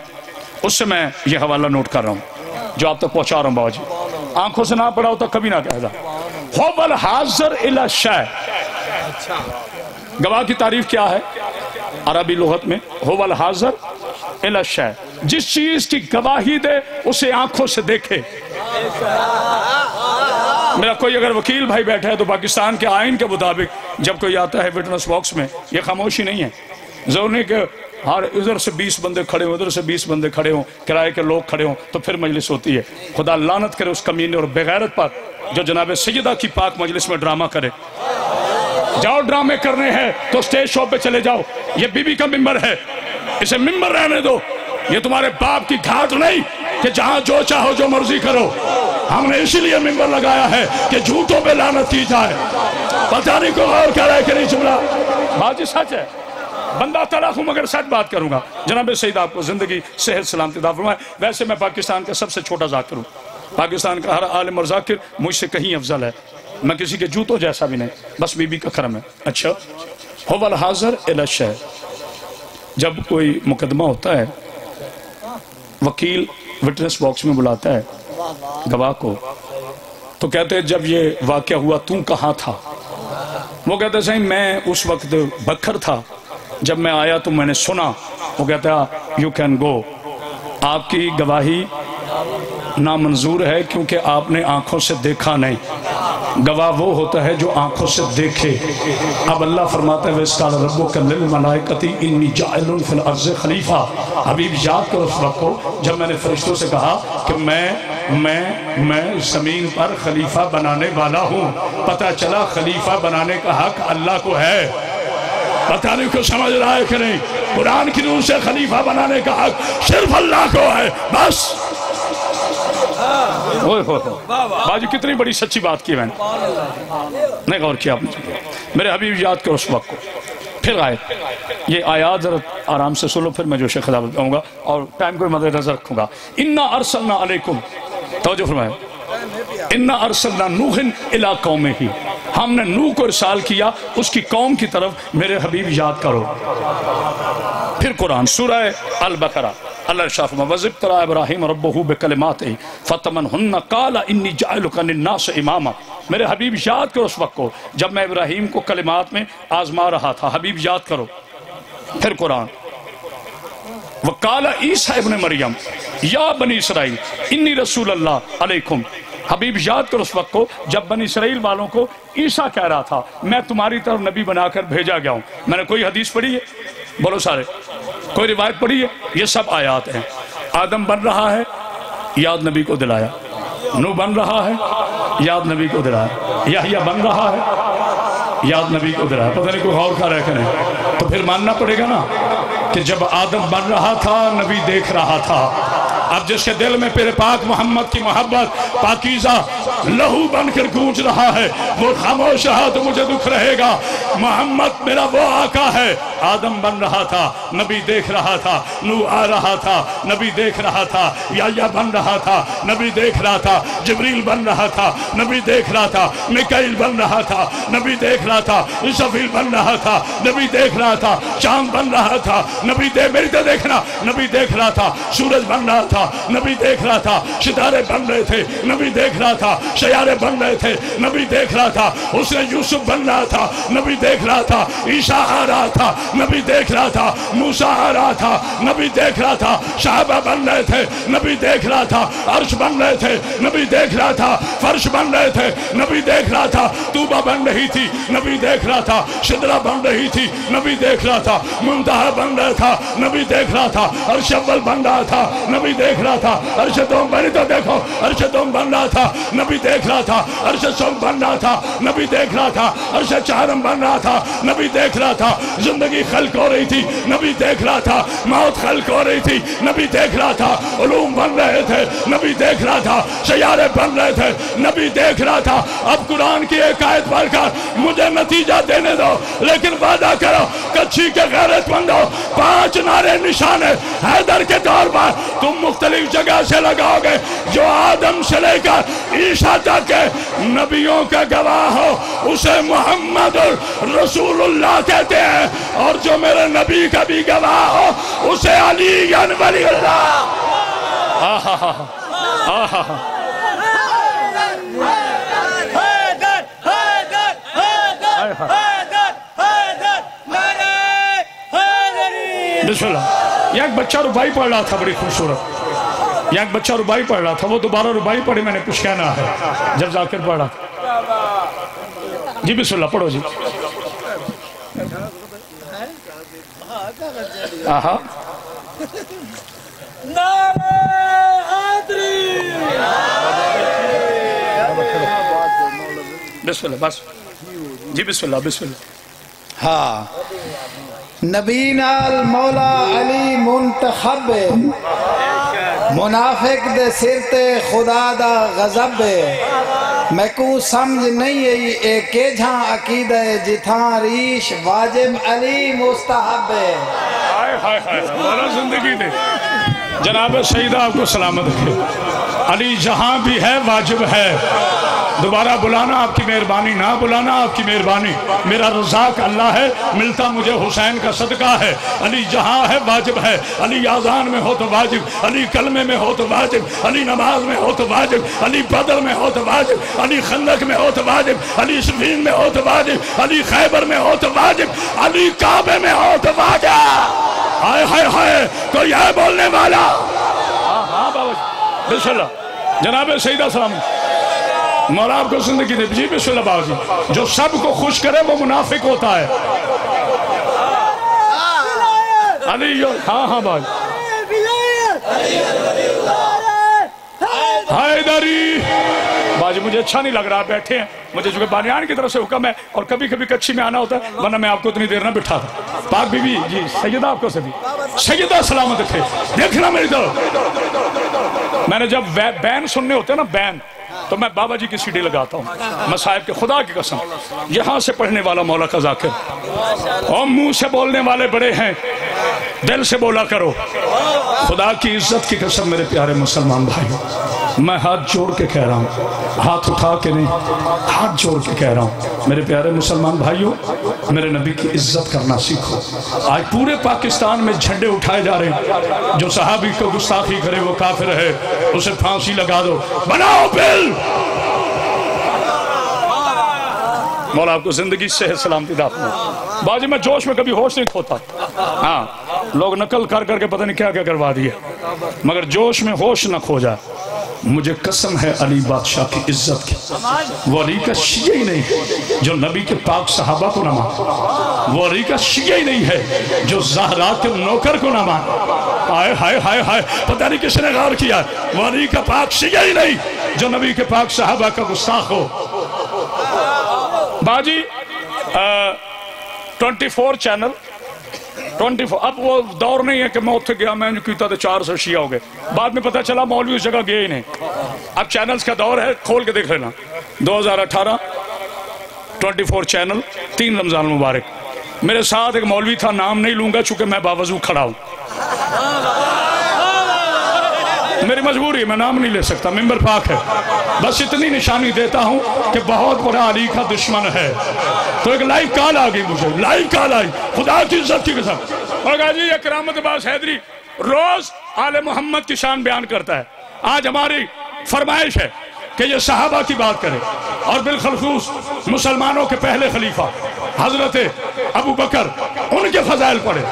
اس سے میں یہ حوالہ نوٹ کر رہا ہوں جو آپ تک پہنچا رہا ہوں بابا جی۔ آنکھوں سے نہ پڑا ہوتا کبھی نہ کہہ دا۔ هو الحاضر الى الشیء، گواہ کی تعریف کیا ہے عربی لغت میں؟ هو الحاضر الى الشیء، جس چیز کی گواہی دے اسے آنکھوں سے دیکھے۔ میرا کوئی اگر وکیل بھائی بیٹھا ہے تو پاکستان کے آئین کے مطابق جب کوئی آتا ہے وٹنس باکس میں، یہ خاموشی نہیں ہے، ضرور نہیں کہ ہر ادھر سے 20 بندے کھڑے ہوں، ادھر سے 20 بندے کھڑے ہوں، کرائے کے لوگ کھڑے ہوں تو پھر مجلس ہوتی ہے۔ خدا لعنت کرے اس کمینے اور بغیرت پر جو جناب سیدہ کی پاک مجلس میں ڈرامہ کرے۔ جاؤ ڈرامے کرنے ہیں تو سٹیج شو پہ چلے جاؤ، یہ بی بی کا ممبر ہے، اسے ممبر رہنے دو۔ یہ تمہارے باپ کی گھاٹ نہیں کہ جہاں جو چاہو جو مرضی کرو۔ ہم نے اسی لیے ممبر لگایا ہے کہ جھوٹوں پہ لعنت کی جائے۔ پتہ نہیں کو غور کر رہا ہے کہ نہیں جملہ؟ باجی سچ ہے، بندہ تلخ ہوں مگر سچ بات کروں گا۔ جناب سید آپ کو زندگی صحت سلامتی عطا فرمائے۔ ویسے میں پاکستان کا سب سے چھوٹا ذاکر ہوں، پاکستان کا ہر عالم اور ذاکر مجھ سے کہیں افضل ہے، میں کسی کے جوتوں جیسا بھی نہیں، بس بی بی کا کرم ہے۔ اچھا، هو الحاضر الى الشیء، جب کوئی مقدمہ ہوتا ہے وکیل وٹنس باکس میں بلاتا ہے گواہ کو تو کہتے ہیں جب یہ واقعہ ہوا تو کہاں تھا؟ وہ کہتے ہیں صحیح میں اس وقت بکھر تھا، جب میں آیا تو میں نے سنا۔ وہ کہتا ہے یو کین گو، آپ کی گواہی نامنظور ہے کیونکہ آپ نے آنکھوں سے دیکھا نہیں۔ گواہ وہ ہوتا ہے جو آنکھوں سے دیکھے۔ اب اللہ فرماتا ہے وَإِذْ رَبُّكَ لِلْمَلَائِكَةِ إِنِّي جَاعِلٌ فِي الْأَرْضِ خلیفہ۔ حبیب یاد کرو اس وقت کو جب میں نے فرشتوں سے کہا کہ میں زمین پر خلیفہ بنانے والا ہوں۔ پتہ چلا خلیفہ بنانے کا حق اللہ کو ہے۔ پتہ نہیں کو سمجھ رہا ہے کہ نہیں؟ قرآن کی روح سے خلیفہ بنانے کا حق صرف اللہ کو ہے، بس باجی کتنی بڑی سچی بات کی میں نے نہیں غور کیا آپ نے میرے حبیب یاد کرو اس وقت کو پھر آیت یہ آیات ذرا آرام سے سنو پھر میں جو شیخ خطاب کہوں گا اور ٹائم کو مد نظر رکھوں گا انا ارسلنا علیکم توجہ فرمائے انا ارسلنا نوح الی قومہ ہم نے نوح کو ارسال کیا اس کی قوم کی طرف میرے حبیب یاد کرو پھر قرآن سورہ البقرہ اللہ ارشاد فرمایا وَإِذِ ابراہیم ربہ بکلمات فتمنہن قال انی جاعلک للناس اماما میرے حبیب یاد کرو اس وقت کو جب میں ابراہیم کو کلمات میں آزما رہا تھا حبیب یاد کرو پھر قرآن وقال عیسیٰ ابن مریم یا بنی اسرائیل انی رسول اللہ علیکم حبیب یاد کرو اس وقت کو جب بنی اسرائیل والوں کو عیسیٰ کہہ رہا تھا میں تمہاری طرف نبی بنا کر بھیجا گیا ہوں میں نے کوئی حدیث پڑھی ہے بولو سارے کوئی روایت پڑھی ہے یہ سب آیات ہیں آدم بن رہا ہے یاد نبی کو دلایا نو بن رہا ہے یاد نبی کو دلایا یحییٰ بن رہا ہے یاد نبی کو دلایا پتہ نہیں کوئی غور کر رہے کریں تو پھر ماننا پڑے گا نا کہ جب آدم بن رہا تھا نبی دیکھ رہا تھا اب جس کے دل میں پیرے پاک محمد کی محبت پاکیزہ لہو بن کر گونج رہا ہے وہ خاموش رہا تو مجھے دکھ رہے گا محمد میرا وہ آقا ہے آدم بن رہا تھا نبی دیکھ رہا تھا نو آ رہا تھا نبی دیکھ رہا تھا یحییٰ بن رہا تھا نبی دیکھ رہا تھا جبریل بن رہا تھا نبی دیکھ رہا تھا میکائیل بن رہا تھا نبی دیکھ رہا تھا اسرافیل بن رہا تھا نبی دیکھ رہا تھا چاند بن رہا تھا نبی میری تو دیکھنا نبی دیکھ رہا تھا سورج بن رہا تھا نبی دیکھ رہا تھا ستارے بن رہے تھے نبی دیکھ رہا تھا سیارے بن رہے تھے نبی دیکھ رہا تھا اس نے یوسف بن رہا تھا نبی دیکھ رہا تھا عیسیٰ آ رہا تھا نبی دیکھ رہا تھا موسیٰ آ رہا تھا نبی دیکھ رہا تھا صحابہ بن رہے تھے نبی دیکھ رہا تھا عرش بن رہے تھے نبی دیکھ رہا تھا فرش بن رہے تھے نبی دیکھ رہا تھا طوبہ بن رہی تھی نبی دیکھ رہا تھا سدرہ بن رہی تھی نبی دیکھ رہا تھا منتہا بن رہا تھا نبی دیکھ رہا تھا عرش اول بن رہا تھا نبی دیکھ رہا تھا عرش دوم بنی تو دیکھو عرش دوم بن رہا تھا نبی دیکھ رہا تھا عرش سوم بن رہا تھا نبی دیکھ رہا تھا عرش چہارم بن رہا تھا نبی دیکھ رہا تھا زندگی خلق ہو رہی تھی نبی دیکھ رہا تھا موت خلق ہو رہی تھی نبی دیکھ رہا تھا علوم بن رہے تھے نبی دیکھ رہا تھا سیارے بن رہے تھے نبی دیکھ رہا تھا اب قرآن کی ایک آیت پڑھ کر مجھے نتیجہ دینے دو لیکن وعدہ کرو کچھی کے غیرت مندو 5 نعرے نشانے حیدر کے دور پر تم مختلف جگہ سے لگاؤ گے جو آدم سے لے کر عیسیٰ تک کے نبیوں کا گواہ ہو اسے محمد رسول اللہ کہتے ہیں اور جو میرے نبی کا بھی گواہ ہو اسے علی ولی اللہ بسم اللہ یہ ایک بچہ ربائی پڑھ رہا تھا بڑی خوبصورت یہ ایک بچہ ربائی پڑھ رہا تھا وہ دوبارہ ربائی پڑھے میں نے کچھ کہنا ہے جب ذاکر پڑھ رہا تھا جی بسم اللہ پڑھو جی آہا بسم اللہ بس جی بسم اللہ بسم اللہ ہاں نبینا المولا علی منتخب منافق دے سرتے خدا دا غضب میں کو سمجھ نہیں ہے اے کے جہاں عقیدہ جتھاں ریش واجب علی مستحب مولا زندگی دے جناب سیدہ آپ کو سلامت رکھے علی جہاں بھی ہے واجب ہے دوبارہ بلانا آپ کی مہربانی نہ بلانا آپ کی مہربانی میرا رزاق اللہ ہے ملتا مجھے حسین کا صدقہ ہے علی جہاں ہے واجب ہے علی آذان میں ہو تو واجب علی کلمے میں ہو تو واجب علی نماز میں ہو تو واجب علی بدر میں ہو تو واجب علی خندق میں ہو تو واجب علی صفین میں ہو تو واجب علی خیبر میں ہو تو واجب علی کعبے میں ہو تو واجب ہائے ہائے ہائے کوئی ہے بولنے والا ہاں بابا بسم اللہ جناب سیدہ سلام مولا آپ کو زندگی دے جی بسم اللہ بابا جی جو سب کو خوش کرے وہ منافق ہوتا ہے علی ہاں ہاں بھائی حیدری باجی مجھے اچھا نہیں لگ رہا بیٹھے ہیں مجھے چونکہ بانیان کی طرف سے حکم ہے اور کبھی کبھی کچھی میں آنا ہوتا ہے ورنہ میں آپ کو اتنی دیر نہ بٹھا تھا پاک بی بی جی سیدہ آپ کو سبھی سیدہ سلامت رکھے دیکھنا میری طرف میں نے جب بین سننے ہوتے ہیں نا بین، تو میں بابا جی کی سیڈی لگاتا ہوں مصائب کے، خدا کی قسم یہاں سے پڑھنے والا مولا کا ذاکر، اور منہ سے بولنے والے بڑے ہیں، دل سے بولا کرو۔ خدا کی عزت کی قسم میرے پیارے مسلمان بھائیوں، میں ہاتھ جوڑ کے کہہ رہا ہوں، ہاتھ اٹھا کے نہیں، ہاتھ جوڑ کے کہہ رہا ہوں، میرے پیارے مسلمان بھائیوں، میرے نبی کی عزت کرنا سیکھو۔ آج پورے پاکستان میں جھنڈے اٹھائے جا رہے ہیں، جو صحابی کو گستاخی کرے وہ کافر ہے، اسے پھانسی لگا دو، بناؤ بل۔ مولا آپ کو زندگی صحت سلامتی عطا فرمائے۔ باجی میں جوش میں کبھی ہوش نہیں کھوتا، ہاں لوگ نقل کر کر کے پتہ نہیں کیا کیا کروا دیا، مگر جوش میں ہوش نہ کھو جائے۔ مجھے قسم ہے علی بادشاہ کی عزت کی، وہ علی کا شیعہ ہی نہیں ہے جو نبی کے پاک صحابہ کو نہ مان، وہ علی کا شیعہ ہی نہیں ہے جو زہرا کے نوکر کو نہ مان۔ ہائے ہائے ہائے ہائے، پتہ نہیں کس نے غور کیا، وہ علی کا پاک شیعہ ہی نہیں جو نبی کے پاک صحابہ کا گستاخ ہو۔ باجی 24 چینل 24، اب وہ دور نہیں ہے کہ میں اتھے گیا میں نے کیتا تو 400 شیعہ ہو گئے، بعد میں پتہ چلا مولوی اس جگہ گئے ہی نہیں۔ اب چینلز کا دور ہے، کھول کے دیکھ لینا 2018 24 چینل 3 رمضان مبارک۔ میرے ساتھ ایک مولوی تھا، نام نہیں لوں گا چونکہ میں باوضو کھڑا ہوں، میری مجبوری ہے، میں نام نہیں لے سکتا، ممبر پاک ہے، بس اتنی نشانی دیتا ہوں کہ بہت بڑا علی کا دشمن ہے۔ تو ایک لائیو کال آ گئی مجھے، لائیو کال آئی، خدا کی عزت کی قسم، اور کہا جی یہ کرامت عباس حیدری روز آل محمد کی شان بیان کرتا ہے، آج ہماری فرمائش ہے کہ یہ صحابہ کی بات کرے، اور بالخصوص مسلمانوں کے پہلے خلیفہ حضرت ابو بکر، ان کے فضائل پڑھے۔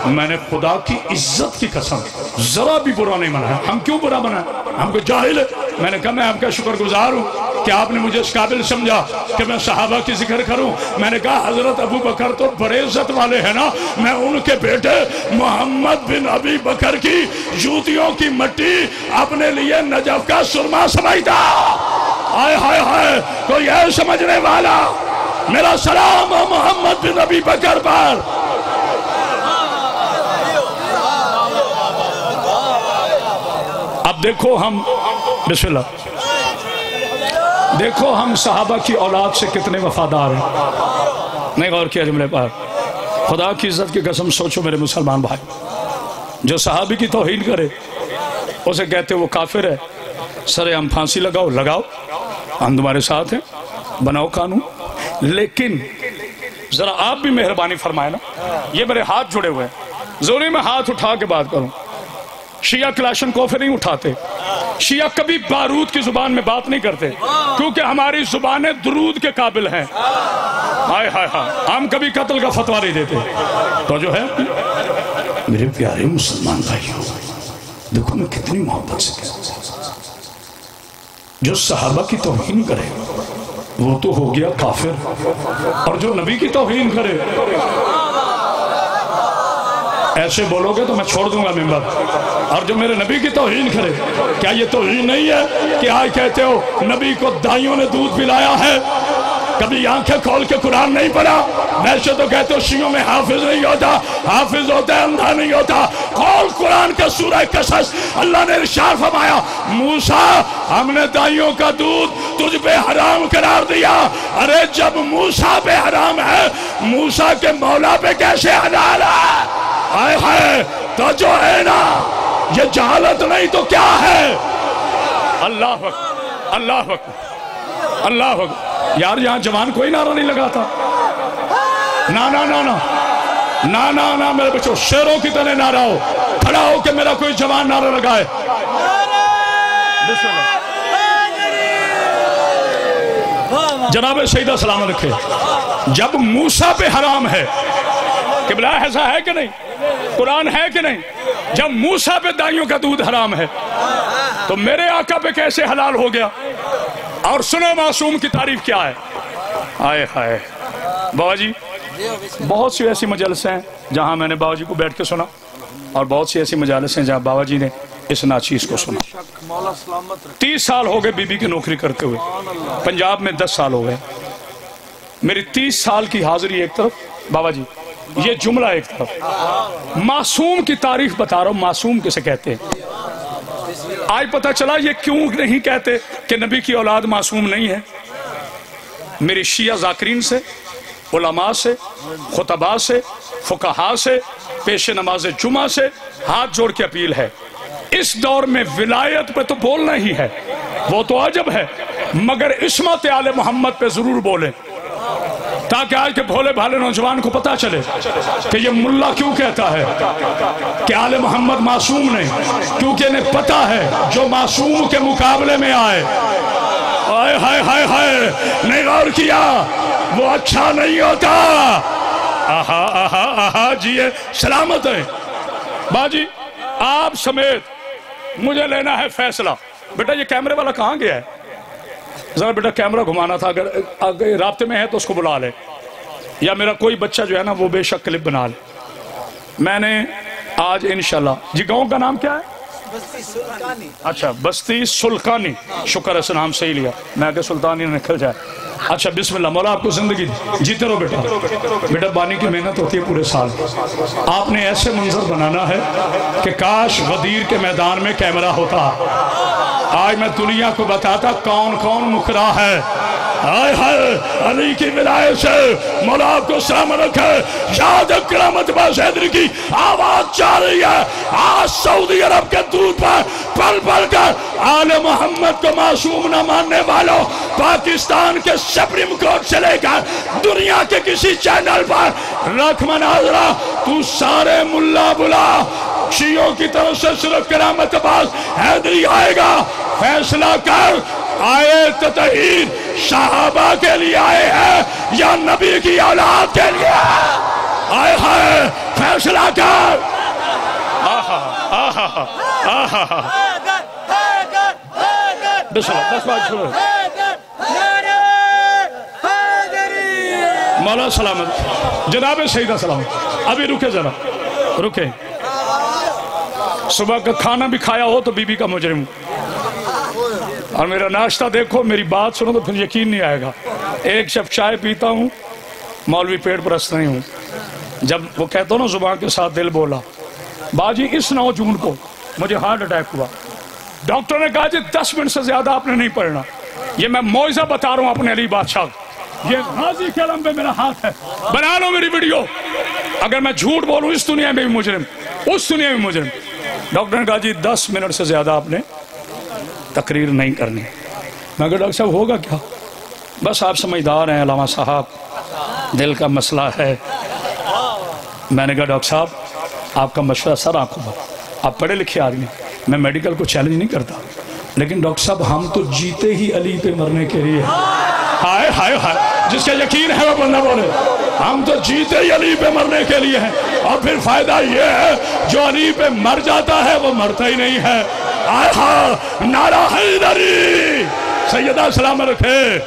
میں نے خدا کی عزت کی قسم ذرا بھی برا نہیں بنایا۔ ہم کیوں برا بنایا؟ ہم کو جاہل ہے۔ میں نے کہا میں آپ کا شکر گزار ہوں کہ آپ نے مجھے اس قابل سمجھا کہ میں صحابہ کی ذکر کروں۔ میں نے کہا حضرت ابو بکر تو بڑے عزت والے ہیں نا، میں ان کے بیٹے محمد بن ابی بکر کی جوتیوں کی مٹی اپنے لیے نجف کا سرما سمجھتا۔ ہائے ہائے ہائے، کوئی ہے سمجھنے والا؟ میرا سلام محمد بن ابی بکر پر۔ اب دیکھو ہم، بسم اللہ، دیکھو ہم صحابہ کی اولاد سے کتنے وفادار ہیں۔ نہیں غور کیا جملے پر؟ خدا کی عزت کی قسم سوچو میرے مسلمان بھائی، جو صحابی کی توہین کرے اسے کہتے وہ کافر ہے، سرے ہم پھانسی لگاؤ، لگاؤ، ہم تمہارے ساتھ ہیں، بناؤ قانون۔ لیکن ذرا آپ بھی مہربانی فرمائے نا، یہ میرے ہاتھ جڑے ہوئے ہیں، ضروری میں ہاتھ اٹھا کے بات کروں۔ شیعہ کلاشن کوفے نہیں اٹھاتے، شیعہ کبھی بارود کی زبان میں بات نہیں کرتے، کیونکہ ہماری زبانیں درود کے قابل ہیں۔ ہائے ہائے ہائے، ہم کبھی قتل کا فتویٰ نہیں دیتے۔ تو جو ہے میرے پیارے مسلمان بھائیوں، دیکھو میں کتنی محبت سے کہتا ہوں، جو صحابہ کی توہین کرے وہ تو ہو گیا کافر، اور جو نبی کی توہین کرے، ایسے بولو گے تو میں چھوڑ دوں گا ممبر، اور جو میرے نبی کی توہین کرے، کیا یہ توہین نہیں ہے کہ آج کہتے ہو نبی کو دائیوں نے دودھ پلایا ہے؟ کبھی آنکھیں کھول کے قرآن نہیں پڑھا؟ ویسے تو کہتے ہو شیعوں میں حافظ نہیں ہوتا، حافظ ہوتا ہے اندھا نہیں ہوتا۔ کھول قرآن کا سورہ قصص، اللہ نے ارشاد فرمایا موسیٰ ہم نے دائیوں کا دودھ تجھ پہ حرام قرار دیا۔ ارے جب موسیٰ پہ حرام ہے، موسیٰ کے مولا پہ کیسے حلال ہے؟ ہائے ہائے، تو جو ہے نا یہ جہالت نہیں تو کیا ہے؟ اللہ اکبر، اللہ اکبر، اللہ اکبر۔ یار یہاں جوان کوئی نعرہ نہیں لگاتا؟ نا نا نا نا نا نا نا، میرے بچوں شیروں کی طرح نعرہ ہو، کھڑا ہو کہ میرا کوئی جوان نعرہ لگائے۔ جناب سیدہ سلامت رکھے، جب موسیٰ پہ حرام ہے، قبلہ ایسا ہے کہ نہیں؟ قرآن ہے کہ نہیں؟ جب موسیٰ پہ دائیوں کا دودھ حرام ہے تو میرے آقا پہ کیسے حلال ہو گیا؟ اور سنو معصوم کی تعریف کیا ہے۔ آئے ہائے بابا جی، بہت سی ایسی مجلس ہیں جہاں میں نے بابا جی کو بیٹھ کے سنا، اور بہت سی ایسی مجالس ہیں جہاں بابا جی نے اس ناچیز کو سنا۔ 30 سال ہو گئے بی بی کی نوکری کرتے ہوئے، پنجاب میں 10 سال ہو گئے۔ میری 30 سال کی حاضری ایک طرف، بابا جی یہ جملہ ایک طرف، معصوم کی تعریف بتا رہا ہوں۔ معصوم کسے کہتے ہیں؟ آج پتہ چلا یہ کیوں نہیں کہتے کہ نبی کی اولاد معصوم نہیں ہے. میری شیعہ ذاکرین سے، علماء سے، خطباء سے، فقہاء سے، پیش نماز جمعہ سے ہاتھ جوڑ کے اپیل ہے، اس دور میں ولایت پہ تو بولنا ہی ہے، وہ تو عجب ہے، مگر عصمت آل محمد پہ ضرور بولیں، تاکہ آج کے بھولے بھالے نوجوان کو پتا چلے کہ یہ ملا کیوں کہتا ہے کہ آل محمد معصوم نہیں، کیونکہ انہیں پتا ہے جو معصوم کے مقابلے میں آئے ہائے ہائے ہائے ہائے نہیں غور کیا وہ اچھا نہیں ہوتا. آہا آہا آہا جی سلامت ہے. باجی آپ سمیت مجھے لینا ہے فیصلہ. بیٹا یہ کیمرے والا کہاں گیا ہے؟ ذرا بیٹا کیمرہ گھمانا تھا، اگر رابطے میں ہے تو اس کو بلا لے، یا میرا کوئی بچہ جو ہے نا وہ بے شک کلپ بنا لے. میں نے آج انشاءاللہ جی گاؤں کا نام کیا ہے؟ بستی سلطانی. اچھا بستی سلطانی، شکر ہے نام صحیح لیا، میں آگے سلطانی نہ نکل جائے. اچھا بسم اللہ. مولا آپ کو زندگی جیتے رہو بیٹا. بیٹا بانی کی محنت ہوتی ہے پورے سال. آپ نے ایسے منظر بنانا ہے کہ کاش غدیر کے میدان میں کیمرہ ہوتا. آج میں دنیا کو بتاتا کون کون مکرا ہے. آئے ہائے علی کی ولایت سے مولا آپ کو سلامت رکھے. یاد کرامت عباس حیدری کی آواز جا رہی ہے. آج سعودی عرب کے دودھ پر پل پل کر آل محمد کو معصوم نہ ماننے والوں، پاکستان کے سپریم کورٹ سے لے کر دنیا کے کسی چینل پر رکھ مناظرہ. تو سارے ملا بلا، شیعوں کی طرف سے صرف کرامت عباس حیدری آئے گا. فیصلہ کر آئے تطہیر صحابہ کے لیے آئے ہیں یا نبی کی اولاد کے لیے؟ آئے ہائے فیصلہ کر. آہا آہا آہا بس بات چھوڑو. مولا سلامت. جناب سیدہ سلامت ابھی رکے ذرا رکے. صبح کا کھانا بھی کھایا ہو تو بی بی کا مجرم، اور میرا ناشتہ دیکھو، میری بات سنو تو پھر یقین نہیں آئے گا. ایک شب چائے پیتا ہوں، مولوی پیٹ پرست نہیں ہوں. جب وہ کہتا ہوں نا زبان کے ساتھ دل بولا. باجی اس 9 جون کو مجھے ہارٹ اٹیک ہوا. ڈاکٹر نے کہا جی 10 منٹ سے زیادہ آپ نے نہیں پڑھنا. یہ میں معجزہ بتا رہا ہوں اپنے علی بادشاہ. یہ غازی کے علم پہ میرا ہاتھ ہے، بنا لو میری ویڈیو. اگر میں جھوٹ بولوں اس دنیا میں بھی مجرم، اس دنیا میں مجرم. ڈاکٹر نے کہا جی 10 منٹ سے زیادہ آپ نے تقریر نہیں کرنی. میں کہا ڈاکٹر صاحب ہوگا کیا؟ بس آپ سمجھدار ہیں علامہ صاحب، دل کا مسئلہ ہے. میں نے کہا ڈاکٹر صاحب آپ کا مشورہ سر آنکھوں پر، آپ پڑھے لکھے آدمی، میں میڈیکل کو چیلنج نہیں کرتا، لیکن ڈاکٹر صاحب ہم تو جیتے ہی علی پہ مرنے کے لیے. ہائے ہائے ہائے جس کا یقین ہے وہ بندہ بولے ہم تو جیتے ہی علی پہ مرنے کے لیے ہیں. اور پھر فائدہ یہ ہے جو علی پہ مر جاتا ہے وہ مرتا ہی نہیں ہے. آئے ہاں نعرہ حیدری. سیدہ سلامت رکھے.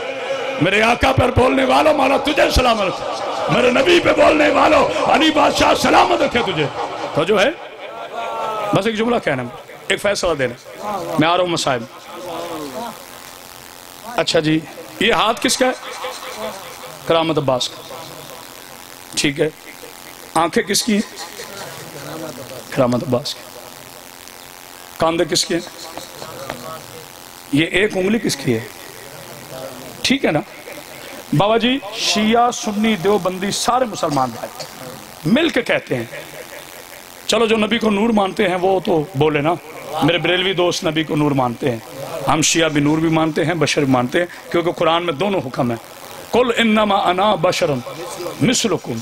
میرے آقا پر بولنے والوں مولا تجھے سلامت رکھے. میرے نبی پہ بولنے والوں علی بادشاہ سلامت رکھے تجھے. تو جو ہے بس ایک جملہ کہنا، ایک فیصلہ دینا. میں آ رہا ہوں مسائب. اچھا جی یہ ہاتھ کس کا ہے؟ کرامت عباس کا. ٹھیک ہے. آنکھیں کس کی ہیں؟ کرامت عباس کی. کاندھے کس کے ہیں؟ یہ ایک انگلی کس کی ہے؟ ٹھیک ہے نا. بابا جی شیعہ سنی دیوبندی سارے مسلمان بھائی مل کے کہتے ہیں چلو جو نبی کو نور مانتے ہیں وہ تو بولے نا. میرے بریلوی دوست نبی کو نور مانتے ہیں، ہم شیعہ بھی نور بھی مانتے ہیں، بشر بھی مانتے ہیں، کیونکہ قرآن میں دونوں حکم ہیں. قل انما انا بشر مثلکم.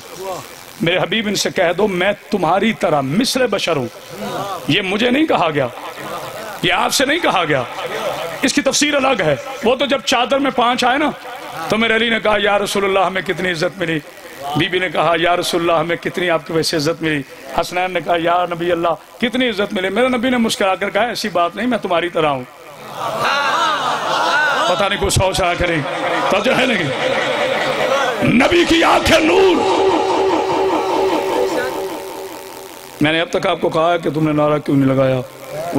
میرے حبیب ان سے کہہ دو میں تمہاری طرح مثل بشر ہوں. یہ مجھے نہیں کہا گیا، یہ آپ سے نہیں کہا گیا. اس کی تفسیر الگ ہے. وہ تو جب چادر میں 5 آئے نا تو میرے علی نے کہا یا رسول اللہ ہمیں کتنی عزت ملی. بی بی نے کہا یا رسول اللہ ہمیں کتنی آپ کی ویسے عزت ملی. حسنین نے کہا یا نبی اللہ کتنی عزت ملی. میرے نبی نے مسکرا کر کہا ایسی بات نہیں، میں تمہاری طرح ہوں. پتہ نہیں کوئی 100 سال کریں توجہ ہے نہیں. نبی کی آنکھیں نور. میں نے اب تک آپ کو کہا ہے کہ تم نے نعرہ کیوں نہیں لگایا.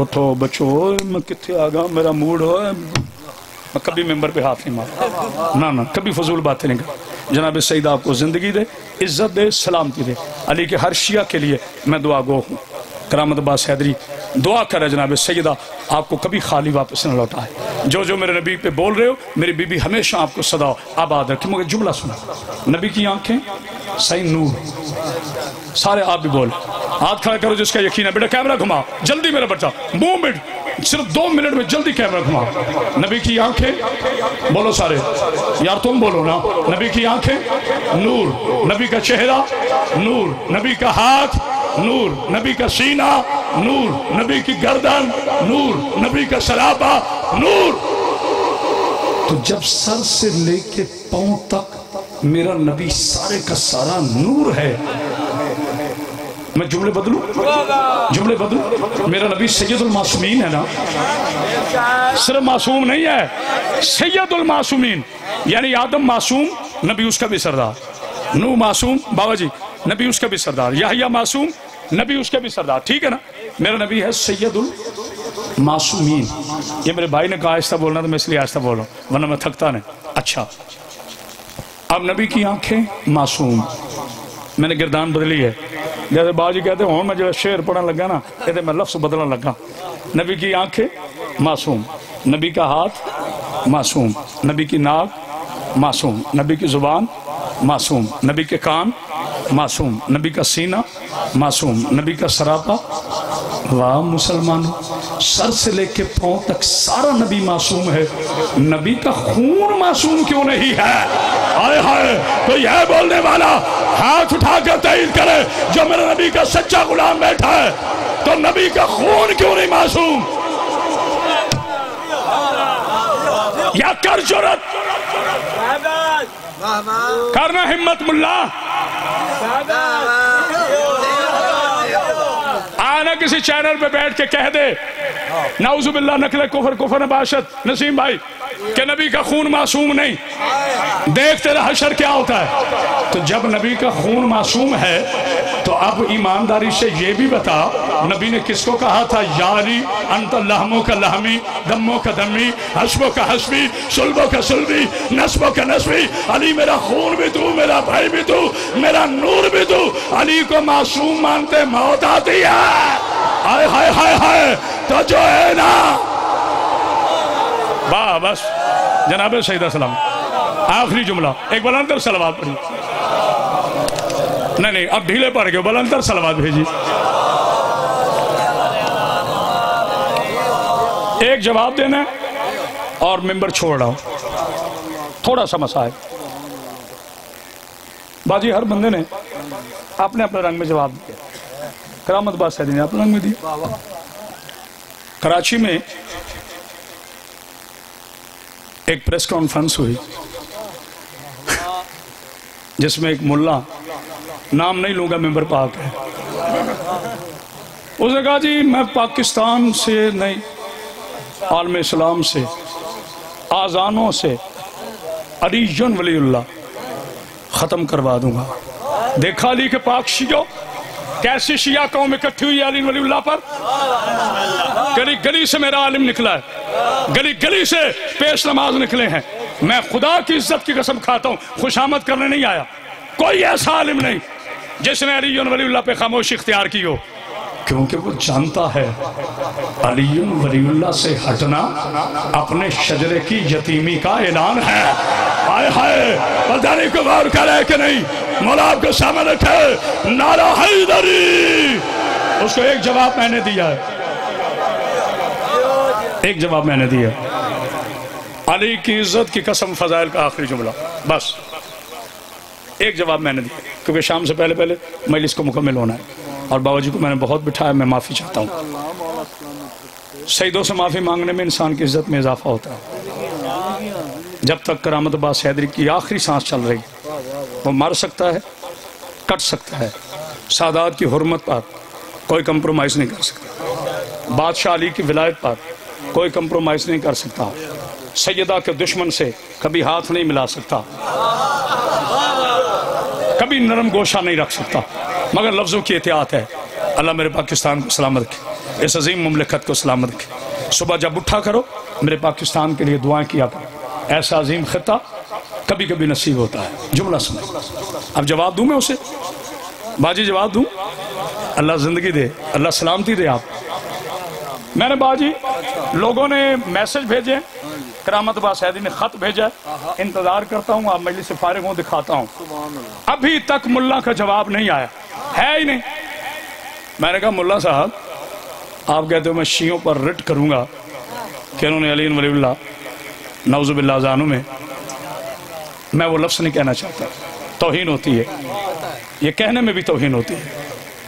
اٹھو بچو میں کتنے آگا میرا موڈ ہو. میں کبھی ممبر پہ ہاتھ نہیں مارا، نہ کبھی فضول باتیں نہیں کرتا. جناب سیدہ آپ کو زندگی دے، عزت دے، سلامتی دے. علی کے ہر شیعہ کے لیے میں دعا گو ہوں. کرامت عباس حیدری دعا کرے جناب سیدہ آپ کو کبھی خالی واپس نہ لوٹائے. جو میرے نبی پہ بول رہے ہو میری بی بی ہمیشہ آپ کو صدا آباد رکھے. مگر جملہ سنا, نبی کی آنکھیں صحیح نور. سارے آپ بھی بول, ہاتھ کھڑا کرو جس کا یقین ہے. بیٹا کیمرہ گھما جلدی میرا بچہ, مومنٹ صرف 2 منٹ میں جلدی کیمرہ گھما. نبی کی آنکھیں بولو سارے یار, تم بولو نا. نبی کی آنکھیں نور, نبی کا چہرہ نور, نبی کا ہاتھ نور, نبی کا سینہ نور, نبی کی گردن نور, نبی کا سراپا نور. تو جب سر سے لے کے پاؤں تک میرا نبی سارے کا سارا نور ہے. میں جملے بدلوں, میرا نبی سید المعصومین ہے نا, صرف معصوم نہیں ہے, سید المعصومین. یعنی آدم معصوم, نبی اس کا بھی سردار. نوح معصوم, بابا جی نبی اس کا بھی سردار. یحییٰ معصوم, نبی اس کا بھی سردار. ٹھیک ہے نا, میرا نبی ہے سید المعصومین. یہ میرے بھائی نے کہا آہستہ بولنا تو میں اس لیے آہستہ بول رہا ہوں, ورنہ میں تھکتا نہیں. اچھا, اب نبی کی آنکھیں معصوم. میں نے گردان بدلی ہے, جیسے باجی کہتے ہیں میں جو شعر پڑھنے لگا نا, کہتے میں لفظ بدلنے لگا. نبی کی آنکھیں معصوم, نبی کا ہاتھ معصوم, نبی کی ناک معصوم, نبی کی زبان معصوم, نبی کے کان معصوم, نبی کا سینہ معصوم, نبی کا سراپا. واہ مسلمانوں, سر سے لے کے پاؤں تک سارا نبی معصوم ہے. نبی کا خون معصوم کیوں نہیں ہے؟ آئے ہائے, تو یہ بولنے والا ہاتھ اٹھا کر تائید کرے جو میرے نبی کا سچا غلام بیٹھا ہے, تو نبی کا خون کیوں نہیں معصوم؟ یا کر جرت, کرنا ہمت ملا, آنا کسی چینل پہ بیٹھ کے کہہ دے نعوذ باللہ نقل کفر نباشت نسیم بھائی کہ نبی کا خون معصوم نہیں. دیکھ تیرا حشر کیا ہوتا ہے. تو جب نبی کا خون معصوم ہے تو اب ایمانداری سے یہ بھی بتا نبی نے کس کو کہا تھا, یاری انت لحموں کا لحمی, دموں کا دمی, حسبوں کا حسبی, سلبوں کا سلبی, نسبوں کا نسبی. علی میرا خون بھی تو, میرا بھائی بھی تو, میرا نور بھی تو. علی کو معصوم مانتے موت آتی ہے. ہائے ہائے ہائے ہائے, تو جو ہے نا بس جناب سیدہ سلام. آخری جملہ, ایک بلندر صلوات پڑھی. نہیں اب ڈھیلے پڑ گئے, بلندر صلوات بھیجی. ایک جواب دینا اور ممبر چھوڑ رہا ہوں. تھوڑا سا مسائل باجی, ہر بندے نے اپنے اپنے رنگ میں جواب دیا. کرامت باز سیدی نے اپنے رنگ میں دیا. کراچی میں ایک پریس کانفرنس ہوئی جس میں ایک ملا, نام نہیں لوں گا, ممبر پاک ہے, اس نے کہا جی میں پاکستان سے نہیں, عالم اسلام سے, آذانوں سے علی ولی اللہ ختم کروا دوں گا. دیکھا علی کے پاک شیعوں کیسی شیعہ قوم اکٹھی ہوئی علی ولی اللہ پر. گلی گلی سے میرا عالم نکلا ہے, گلی گلی سے پیش نماز نکلے ہیں. میں خدا کی عزت کی قسم کھاتا ہوں, خوشامد کرنے نہیں آیا. کوئی ایسا عالم نہیں جس نے علی ولی اللہ پہ خاموشی اختیار کی ہو, کیونکہ وہ جانتا ہے علی ولی اللہ سے ہٹنا اپنے شجرے کی یتیمی کا اعلان ہے. آئے ہائے, پتہ نہیں کو غور کرے کہ نہیں. مولا آپ کو سامنے رکھے, نعرہ حیدری. اس کو ایک جواب میں نے دیا ہے, ایک جواب میں نے دیا. علی کی عزت کی قسم, فضائل کا آخری جملہ, بس ایک جواب میں نے دیا, کیونکہ شام سے پہلے پہلے مجلس کو مکمل ہونا ہے. اور بابا جی کو میں نے بہت بٹھایا, میں معافی چاہتا ہوں. سیدوں سے معافی مانگنے میں انسان کی عزت میں اضافہ ہوتا ہے. جب تک کرامت باز حیدری کی آخری سانس چل رہی, وہ مر سکتا ہے, کٹ سکتا ہے. سادات کی حرمت پر کوئی کمپرومائز نہیں کر سکتا. بادشاہ علی کی ولایت پر کوئی کمپرومائز نہیں کر سکتا. سیدہ کے دشمن سے کبھی ہاتھ نہیں ملا سکتا, کبھی نرم گوشہ نہیں رکھ سکتا, مگر لفظوں کی احتیاط ہے. اللہ میرے پاکستان کو سلامت رکھے, اس عظیم مملکت کو سلامت رکھے. صبح جب اٹھا کرو میرے پاکستان کے لیے دعائیں کیا کرو. ایسا عظیم خطہ کبھی کبھی نصیب ہوتا ہے. جملہ سنیں, اب جواب دوں میں اسے, باجی جواب دوں. اللہ زندگی دے, اللہ سلامتی دے. آپ میں نے باجی لوگوں نے میسج بھیجے، کرامت باسیدی نے خط بھیجا، انتظار کرتا ہوں، آپ مجلس سے فارغ ہوں دکھاتا ہوں، ابھی تک ملا کا جواب نہیں آیا ہے ہی نہیں۔ میں نے کہا ملا صاحب آپ کہتے ہو میں شیعوں پر رٹ کروں گا کہ انہوں نے علی ولی اللہ نعوذ باللہ عنہ میں وہ لفظ نہیں کہنا چاہتا، توہین ہوتی ہے، یہ کہنے میں بھی توہین ہوتی ہے۔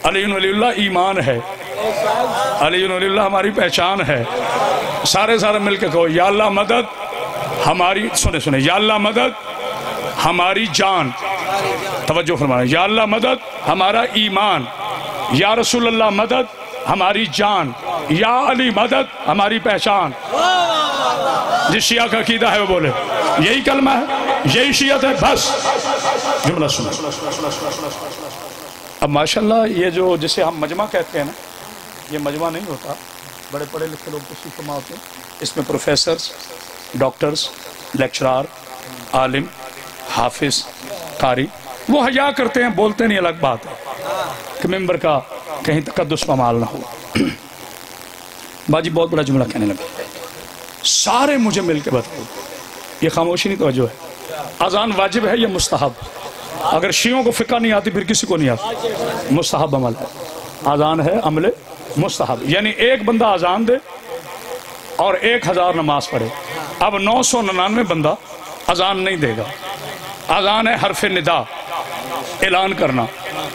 علی ولی اللہ ایمان ہے، علی ولی اللہ ہماری پہچان ہے۔ سارے مل کے کہو یا اللہ مدد ہماری، سنے یا اللہ مدد ہماری جان، توجہ فرمانا، یا اللہ مدد ہمارا ایمان، یا رسول اللہ مدد ہماری جان، یا علی مدد ہماری پہچان۔ جس شیعہ کا عقیدہ ہے وہ بولے یہی کلمہ ہے، یہی شیعت ہے، بس جملہ سنو۔ اب ماشاءاللہ یہ جو جسے ہم مجمع کہتے ہیں نا، یہ مجمع نہیں ہوتا، بڑے پڑھے لکھے لوگ تشریف فرما ہوتے ہیں، اس میں پروفیسرز، ڈاکٹرز، لیکچرار، عالم، حافظ، قاری، وہ حیا کرتے ہیں، بولتے نہیں، الگ بات ہے کہ ممبر کا کہیں تقدس پامال نہ ہو۔ باجی بہت بڑا جملہ کہنے لگا، سارے مجھے مل کے بتاؤ، یہ خاموشی نہیں توجہ ہے، اذان واجب ہے یا مستحب؟ اگر شیعوں کو فقہ نہیں آتی پھر کسی کو نہیں آتی، مستحب عمل ہے، اذان ہے عمل مستحب، یعنی ایک بندہ اذان دے اور 1000 نماز پڑھے۔ اب 999 بندہ اذان نہیں دے گا، اذان ہے حرف ندا، اعلان کرنا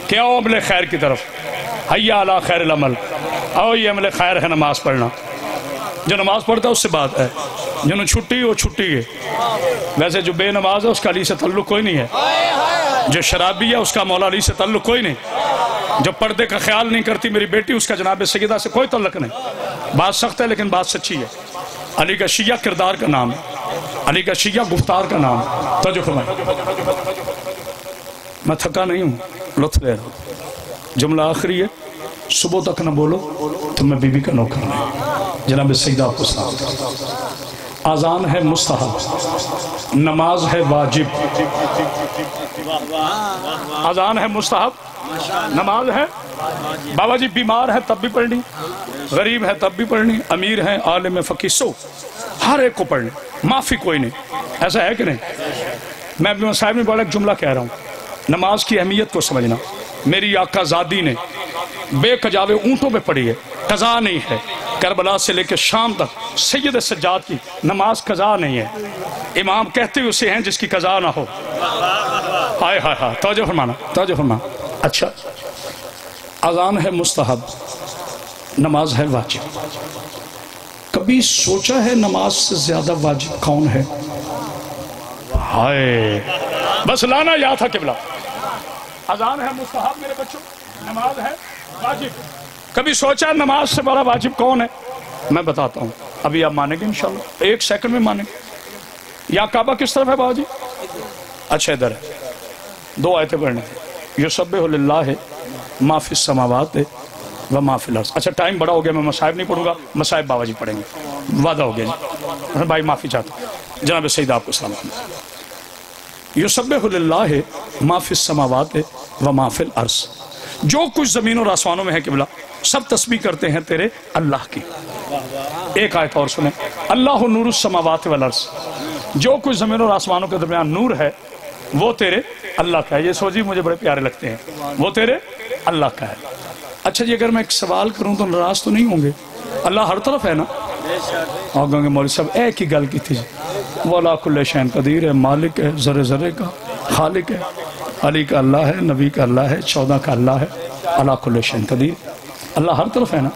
کہ آؤ عمل خیر کی طرف، حیا علی خیر العمل، آؤ یہ عمل خیر ہے نماز پڑھنا۔ جو نماز پڑھتا ہے اس سے بات ہے، جنہوں چھٹی وہ چھٹی ہے، ویسے جو بے نماز ہے اس کا علی سے تعلق کوئی نہیں ہے، جو شرابی ہے اس کا مولا علی سے تعلق کوئی نہیں، جو پردے کا خیال نہیں کرتی میری بیٹی اس کا جناب سیدہ سے کوئی تعلق نہیں۔ بات سخت ہے لیکن بات سچی ہے۔ علی کا شیعہ کردار کا نام ہے، علی کا شیعہ گفتار کا نام ہے۔ توجہ فرمائیں، میں تھکا نہیں ہوں، لطف لے رہا ہوں۔ جملہ آخری ہے، صبح تک نہ بولو تو میں بی بی کا نوکر نہیں۔ جناب سیدہ آپ کو سلام۔ اذان ہے مستحب، نماز ہے واجب۔ اذان ہے مستحب، نماز ہے، بابا جی بیمار ہے تب بھی پڑھنی، غریب ہے تب بھی پڑھنی، امیر ہے، عالم فقیہ، سو ہر ایک کو پڑھنی، معافی کوئی نہیں، ایسا ہے کہ نہیں؟ میں ابن صاحب نے بڑا ایک جملہ کہہ رہا ہوں، نماز کی اہمیت کو سمجھنا۔ میری آقا زادی نے بے کجاوے اونٹوں پہ پڑھی ہے، قضا نہیں ہے، کربلا سے لے کے شام تک سید سجاد کی نماز قضا نہیں ہے، امام کہتے ہوئے اسے ہیں جس کی قضا نہ ہو۔ ہائے ہائے ہائے، توجہ فرمانا، توجہ فرمانا۔ اچھا، اذان ہے مستحب، نماز ہے واجب۔ کبھی سوچا ہے نماز سے زیادہ واجب کون ہے؟ ہائے، بس لانا یا تھا قبلہ۔ اذان ہے مستحب میرے بچوں، نماز ہے واجب۔ کبھی سوچا نماز سے بڑا واجب کون ہے؟ میں بتاتا ہوں، ابھی آپ مانیں گے انشاءاللہ، 1 سیکنڈ میں مانیں گے۔ یا کعبہ کس طرف ہے بابا جی؟ اچھا ادھر ہے، 2 آیتیں پڑھنے، یسبح للہ ما فی السماوات و ما فی الارض۔ اچھا ٹائم بڑا ہو گیا، میں مصائب نہیں پڑھوں گا، مصائب بابا جی پڑھیں گے، وعدہ ہو گیا جی، بھائی معافی چاہتا ہوں۔ جناب سیدہ آپ کو سلام۔ یسبح للہ ما فی السماوات و ما فی الارض، جو کچھ زمین اور آسمانوں میں ہے قبلہ سب تسبیح کرتے ہیں تیرے اللہ کی۔ ایک آیت اور سنیں، اللہ نور السماوات والارض، جو کچھ زمین اور آسمانوں کے درمیان نور ہے وہ تیرے اللہ کا ہے۔ یہ سوچی مجھے بڑے پیارے لگتے ہیں، وہ تیرے اللہ کا ہے۔ اچھا جی، اگر میں ایک سوال کروں تو ناراض تو نہیں ہوں گے؟ اللہ ہر طرف ہے نا؟ اور کہیں گے مولوی صاحب ایک ہی گل کی تھی، وہ علی کل شیء قدیر ہے، مالک ہے، ذرے ذرے کا خالق ہے۔ علی کا اللہ ہے، نبی کا اللہ ہے، 14 کا اللہ ہے، علی کل شیء قدیر، اللہ ہر طرف ہے نا؟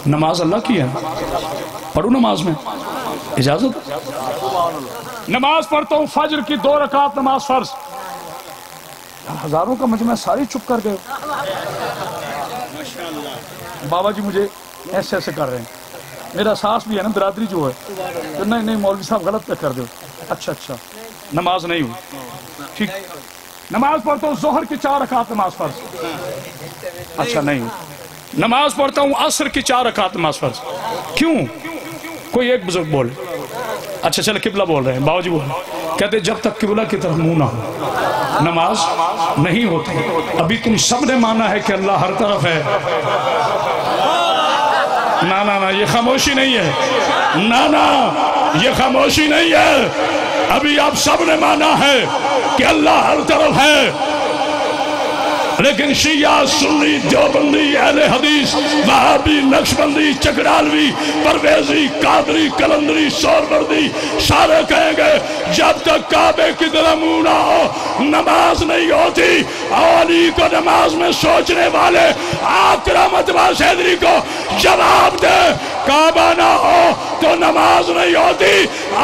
نماز اللہ کی ہے نا؟ پڑھوں نماز میں اجازت؟ نماز پڑھتا ہوں، فجر کی 2 رکعت نماز فرض۔ ہزاروں کا مجمع ساری چپ کر گئے، بابا جی مجھے ایسے ایسے کر رہے ہیں، میرا احساس بھی ہے نا برادری جو ہے، نہیں مولوی صاحب غلط پہ کر دو۔ اچھا نماز نہیں ہوئی، ٹھیک، نماز پڑھتا ہوں ظہر کی 4 رکعت نماز فرض۔ اچھا نہیں ہوئی، نماز پڑھتا ہوں عصر کی 4 رکعت نماز فرض۔ کیوں؟ کوئی ایک بزرگ بولے، اچھا چلے قبلہ بول رہے ہیں، بابا جی بول رہے ہیں، کہتے جب تک قبلہ کی طرف منہ نہ ہو نماز نہیں ہوتی۔ ابھی تم سب نے مانا ہے کہ اللہ ہر طرف ہے، نا نا نا، یہ خاموشی نہیں ہے، نا نا یہ خاموشی نہیں ہے۔ ابھی آپ سب نے مانا ہے کہ اللہ ہر طرف ہے، لیکن شیعہ، سنی، دیوبندی، اہل حدیث، وہابی، نقشبندی، چکرالوی، پرویزی، قادری، کلندری، سہروردی سارے کہیں گے جب تک کعبے کی طرح منہ نہ ہو نماز نہیں ہوتی۔ علی کو نماز میں سوچنے والے آقا رحمت اللہ حیدری کو جواب دے، کعبہ نہ ہو تو نماز نہیں ہوتی،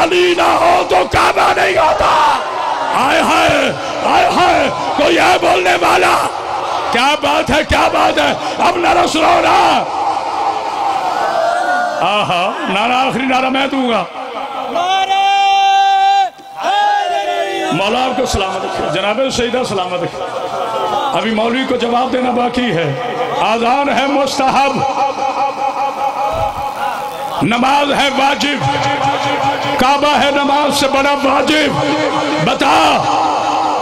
علی نہ ہو تو کعبہ نہیں ہوتا۔ آئے ہائے کوئی ہے بولنے والا؟ کیا بات ہے، کیا بات ہے؟ اب نعرہ سنو نا۔ آہا، نعرہ آخری نعرہ میں دوں گا۔ مولا آپ کو سلامت رکھے، جناب سیدہ سلامت رکھے۔ ابھی مولوی کو جواب دینا باقی ہے۔ آذان ہے مستحب، نماز ہے واجب، کعبہ ہے نماز سے بڑا واجب۔ بتا،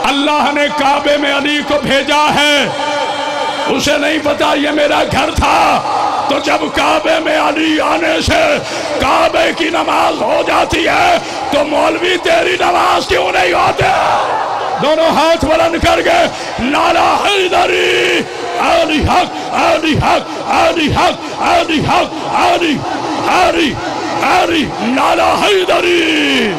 اللہ نے کعبے میں علی کو بھیجا ہے، اسے نہیں پتا یہ میرا گھر تھا، تو جب کعبے میں علی آنے سے کعبے کی نماز ہو جاتی ہے تو مولوی تیری نماز کیوں نہیں ہوتے؟ دونوں ہاتھ بلند کر کے نعرہ حیدری، علی حق، علی حق، علی حق، علی حق، علی، علی، علی، نعرہ حیدری۔